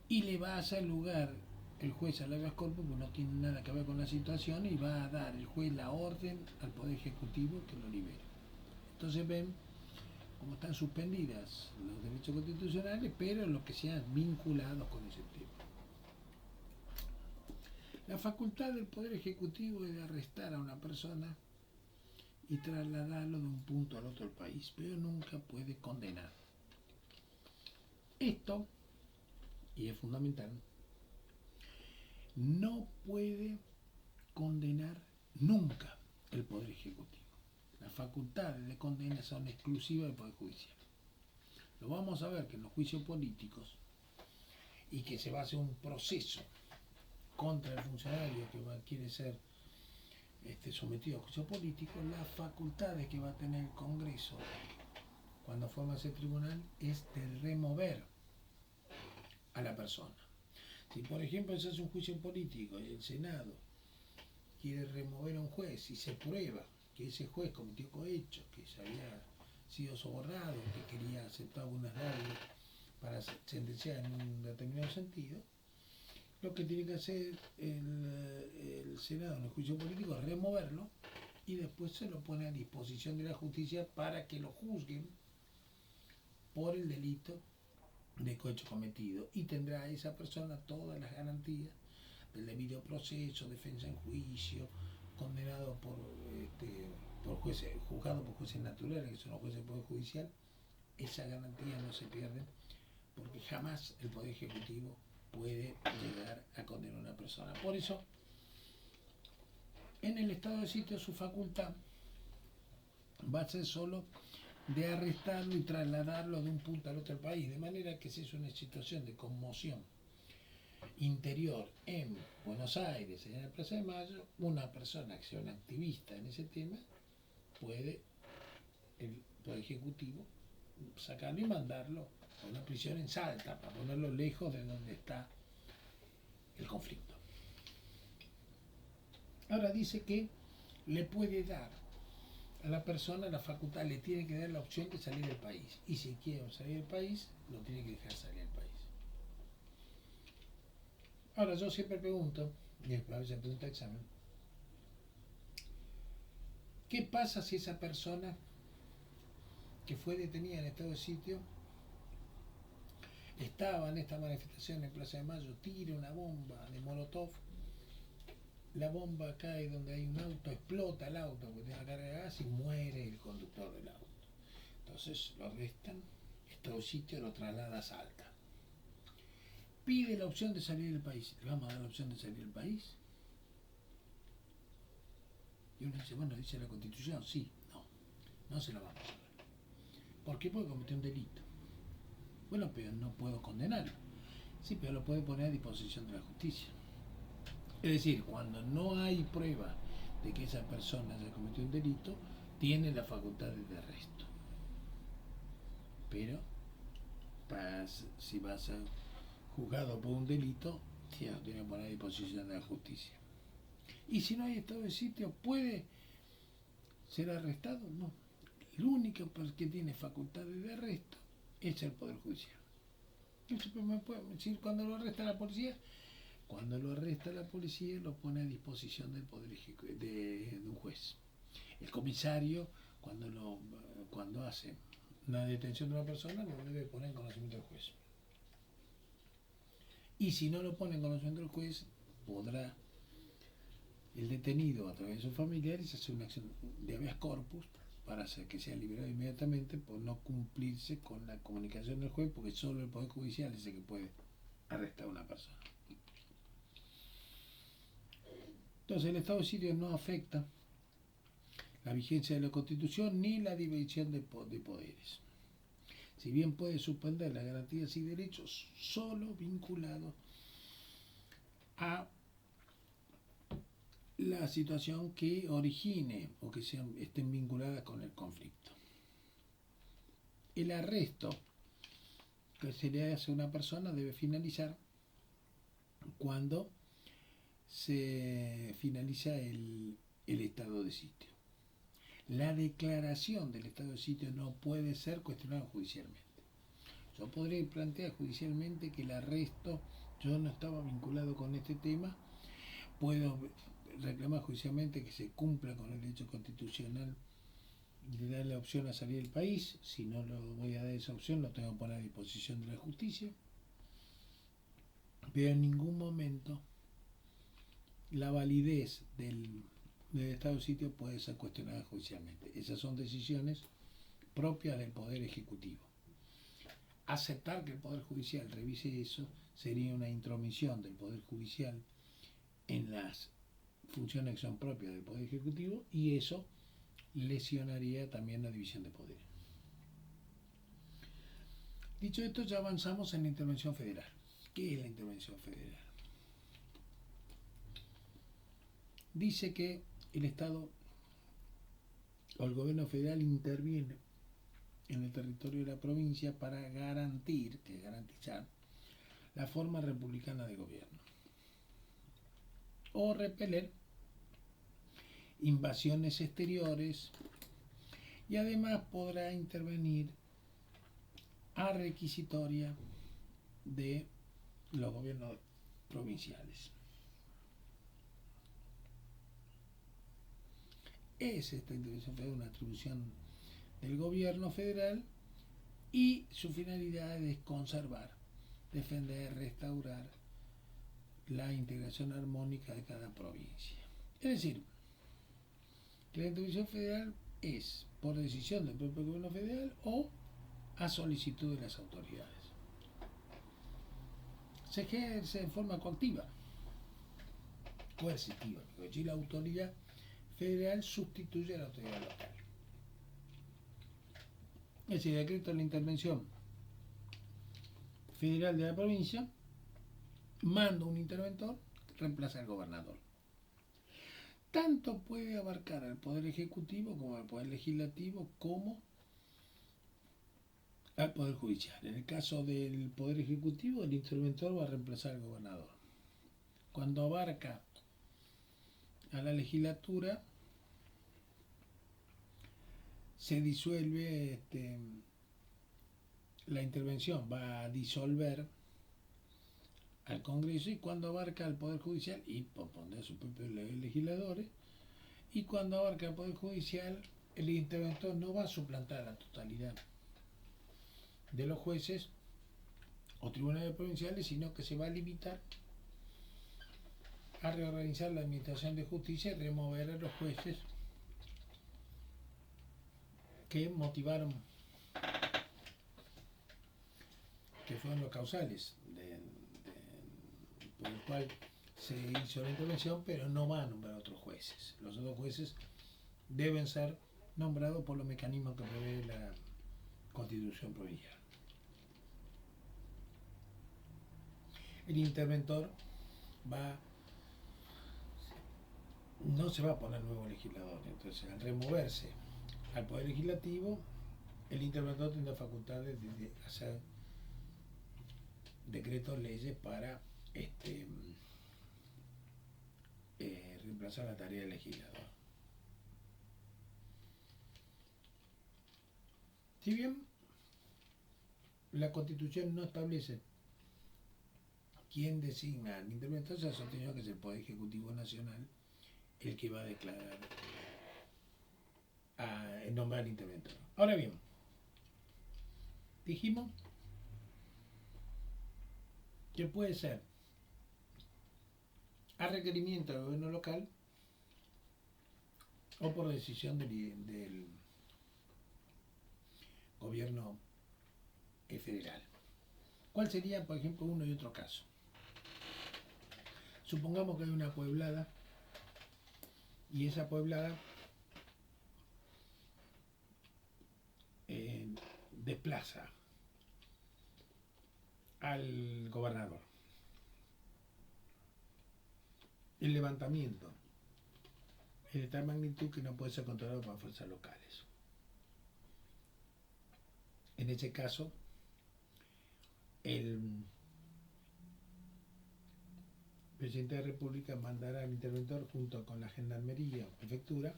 y le va a hacer lugar el juez al habeas corpus, porque no tiene nada que ver con la situación, y va a dar el juez la orden al Poder Ejecutivo que lo libere. Entonces ven cómo están suspendidas los derechos constitucionales, pero los que sean vinculados con ese tema. La facultad del Poder Ejecutivo es de arrestar a una persona y trasladarlo de un punto al otro del país, pero nunca puede condenar. Esto, y es fundamental, no puede condenar nunca el Poder Ejecutivo. Las facultades de condena son exclusivas del Poder Judicial. Lo vamos a ver que en los juicios políticos, y que se va a hacer un proceso contra el funcionario que quiere ser sometido a juicio político, las facultades que va a tener el Congreso cuando forma ese tribunal es de remover a la persona. Si por ejemplo se hace un juicio político y el Senado quiere remover a un juez y se prueba que ese juez cometió cohecho, que se había sido sobornado, que quería aceptar algunas dádivas para sentenciar en un determinado sentido, lo que tiene que hacer el Senado en el juicio político es removerlo y después se lo pone a disposición de la justicia para que lo juzguen por el delito de cohecho cometido, y tendrá esa persona todas las garantías del debido proceso, defensa en juicio, condenado por jueces, juzgado por jueces naturales, que son los jueces del Poder Judicial. Esa garantía no se pierde porque jamás el Poder Ejecutivo puede llegar a condenar a una persona. Por eso, en el estado de sitio su facultad va a ser solo de arrestarlo y trasladarlo de un punto al otro del país, de manera que si es una situación de conmoción interior en Buenos Aires, en la Plaza de Mayo, una persona que sea una activista en ese tema, puede el Poder Ejecutivo sacarlo y mandarlo a una prisión en Salta, para ponerlo lejos de donde está el conflicto. Ahora dice que le puede dar a la persona la facultad, le tiene que dar la opción de salir del país, y si quiere salir del país, lo tiene que dejar salir del país. Ahora yo siempre pregunto, y a veces pregunto examen, ¿qué pasa si esa persona que fue detenida en estado de sitio estaba en esta manifestación en Plaza de Mayo, tira una bomba de Molotov, la bomba cae donde hay un auto, explota el auto porque tiene una carga de gas y muere el conductor del auto? Entonces lo arrestan, estado de sitio, lo traslada a Salta. Pide la opción de salir del país. ¿Le vamos a dar la opción de salir del país? Y uno dice, bueno, dice la Constitución, sí, no se la vamos a dar. ¿Por qué? Porque cometió un delito. Bueno, pero no puedo condenarlo. Sí, pero lo puede poner a disposición de la justicia. Es decir, cuando no hay prueba de que esa persona haya cometido un delito, tiene la facultad de arresto. Pero si va a ser juzgado por un delito, sí, lo tiene que poner a disposición de la justicia. Y si no hay estado de sitio, ¿puede ser arrestado? No. El único que tiene facultades de arresto es el Poder Judicial. Me puede decir, cuando lo arresta la policía, lo pone a disposición del poder de un juez. El comisario, cuando hace una detención de una persona, lo debe poner en conocimiento del juez. Y si no lo pone en conocimiento del juez, podrá el detenido, a través de sus familiares, hacer una acción de habeas corpus para hacer que sea liberado inmediatamente por no cumplirse con la comunicación del juez, porque solo el Poder Judicial es el que puede arrestar a una persona. Entonces el estado de sitio no afecta la vigencia de la Constitución ni la división de poderes. Si bien puede suspender las garantías y derechos, solo vinculado a la situación que origine o que estén vinculadas con el conflicto. El arresto que se le hace a una persona debe finalizar cuando se finaliza el estado de sitio. La declaración del estado de sitio no puede ser cuestionada judicialmente. Yo podría plantear judicialmente que el arresto, yo no estaba vinculado con este tema, puedo reclamar judicialmente que se cumpla con el derecho constitucional de dar la opción a salir del país. Si no lo voy a dar esa opción, lo tengo que poner a disposición de la justicia. Pero en ningún momento la validez del estado de sitio puede ser cuestionada judicialmente. Esas son decisiones propias del Poder Ejecutivo. Aceptar que el Poder Judicial revise eso sería una intromisión del Poder Judicial en las funciones que son propias del Poder Ejecutivo, y eso lesionaría también la división de poderes. Dicho esto, ya avanzamos en la intervención federal. ¿Qué es la intervención federal? Dice que el Estado o el gobierno federal interviene en el territorio de la provincia para garantizar la forma republicana de gobierno o repeler invasiones exteriores, y además podrá intervenir a requisitoria de los gobiernos provinciales. Es esta intervención federal una atribución del gobierno federal y su finalidad es conservar, defender, restaurar la integración armónica de cada provincia. Es decir, que la intervención federal es por decisión del propio gobierno federal o a solicitud de las autoridades. Se ejerce en forma coercitiva, porque allí la autoridad federal sustituye a la autoridad local. Es decir, decreto la intervención federal de la provincia, manda un interventor, reemplaza al gobernador. Tanto puede abarcar al Poder Ejecutivo como al Poder Legislativo como al Poder Judicial. En el caso del Poder Ejecutivo, el interventor va a reemplazar al gobernador. Cuando abarca a la legislatura, se disuelve la intervención, va a disolver al Congreso, y cuando abarca al Poder Judicial, y pondrá sus propios legisladores, y cuando abarca al Poder Judicial, el interventor no va a suplantar la totalidad de los jueces o tribunales provinciales, sino que se va a limitar a reorganizar la administración de justicia y remover a los jueces que motivaron que fueron los causales por el cual se hizo la intervención, pero no va a nombrar otros jueces. Los otros jueces deben ser nombrados por los mecanismos que prevé la Constitución provincial. El interventor no se va a poner nuevo legislador, entonces al removerse al Poder Legislativo, el interventor tendrá facultades de hacer decretos, leyes para reemplazar la tarea del legislador. Si bien la Constitución no establece quién designa al interventor, se ha sostenido que es el Poder Ejecutivo Nacional el que va a declarar, a nombrar al interventor. Ahora bien, dijimos que puede ser a requerimiento del gobierno local o por decisión del gobierno federal. ¿Cuál sería, por ejemplo, uno y otro caso? Supongamos que hay una poblada y esa poblada desplaza al gobernador. El levantamiento es de tal magnitud que no puede ser controlado por fuerzas locales. En ese caso, el presidente de la República mandará al interventor junto con la gendarmería o prefectura,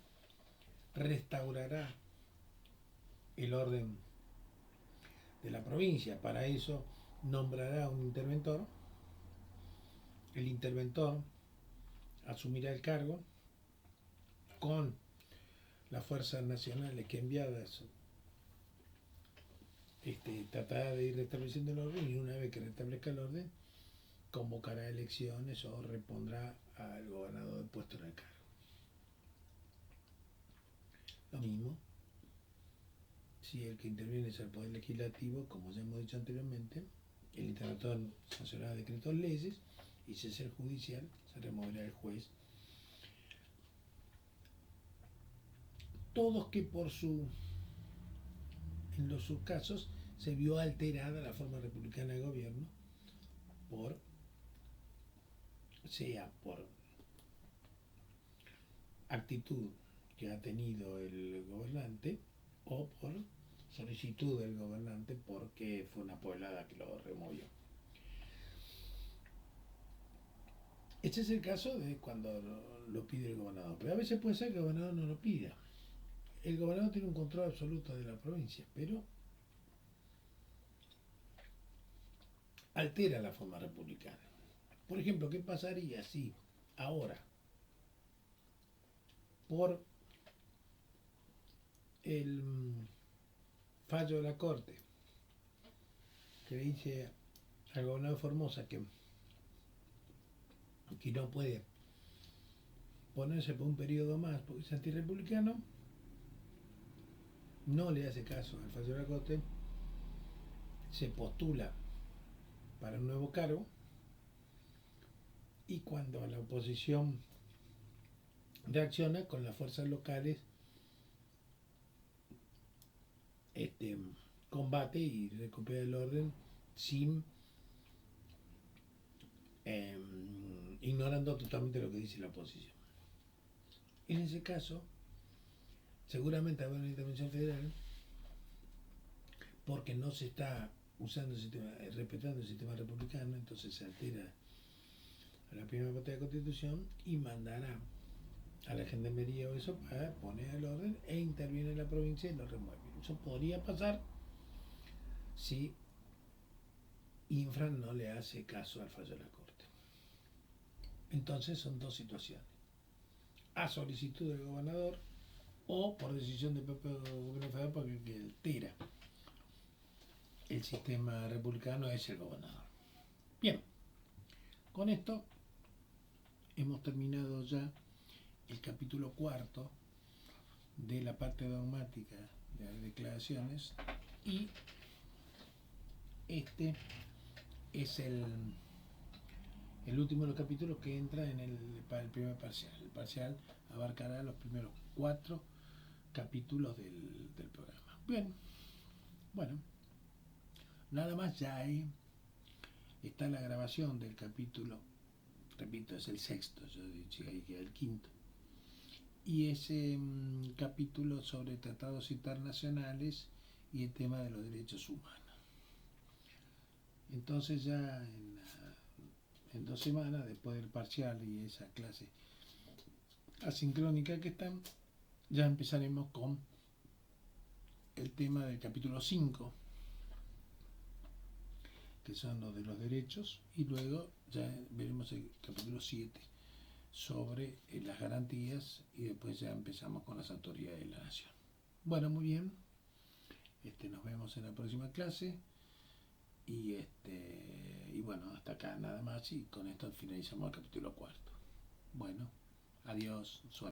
restaurará el orden de la provincia. Para eso nombrará un interventor. El interventor asumirá el cargo con las fuerzas nacionales que enviadas tratará de ir restableciendo el orden, y una vez que restablezca el orden convocará elecciones o repondrá al gobernador puesto en el cargo. Lo mismo si el que interviene es el Poder Legislativo, como ya hemos dicho anteriormente, el interventor sancionará decretos, leyes, y si es el judicial, se removerá el juez. Todos que en los subcasos se vio alterada la forma republicana de gobierno, sea por actitud que ha tenido el gobernante o por solicitud del gobernante porque fue una poblada que lo removió. Este es el caso de cuando lo pide el gobernador, pero a veces puede ser que el gobernador no lo pida. El gobernador tiene un control absoluto de la provincia, pero altera la forma republicana. Por ejemplo, ¿qué pasaría si ahora, por el fallo de la Corte, que le dice al gobernador de Formosa que no puede ponerse por un periodo más porque es antirrepublicano, no le hace caso al fallo de la Corte, se postula para un nuevo cargo, y cuando la oposición reacciona con las fuerzas locales, combate y recupera el orden sin ignorando totalmente lo que dice la oposición. En ese caso, seguramente habrá una intervención federal porque no se está usando respetando el sistema republicano, entonces se altera a la primera parte de la Constitución y mandará a la gendarmería o eso para poner el orden e interviene en la provincia y lo remueve. Eso podría pasar si Infran no le hace caso al fallo de la Corte. Entonces son dos situaciones: a solicitud del gobernador o por decisión del propio gobierno federal, porque el que altera el sistema republicano es el gobernador. Bien, con esto hemos terminado ya el capítulo 4 de la parte dogmática de las declaraciones, y este es el último de los capítulos que entra para el primer parcial. El parcial abarcará los primeros 4 capítulos del programa. Bien, bueno, nada más. Ya ahí está la grabación del capítulo, repito, es el sexto, yo decía ahí que el quinto, y ese capítulo sobre tratados internacionales y el tema de los derechos humanos. Entonces ya en 2 semanas, después del parcial y esa clase asincrónica que están, ya empezaremos con el tema del capítulo 5, que son los de los derechos, y luego ya veremos el capítulo 7 sobre las garantías, y después ya empezamos con las autoridades de la nación. Bueno, muy bien, nos vemos en la próxima clase, y bueno, hasta acá nada más, y con esto finalizamos el capítulo 4. Bueno, adiós, suerte.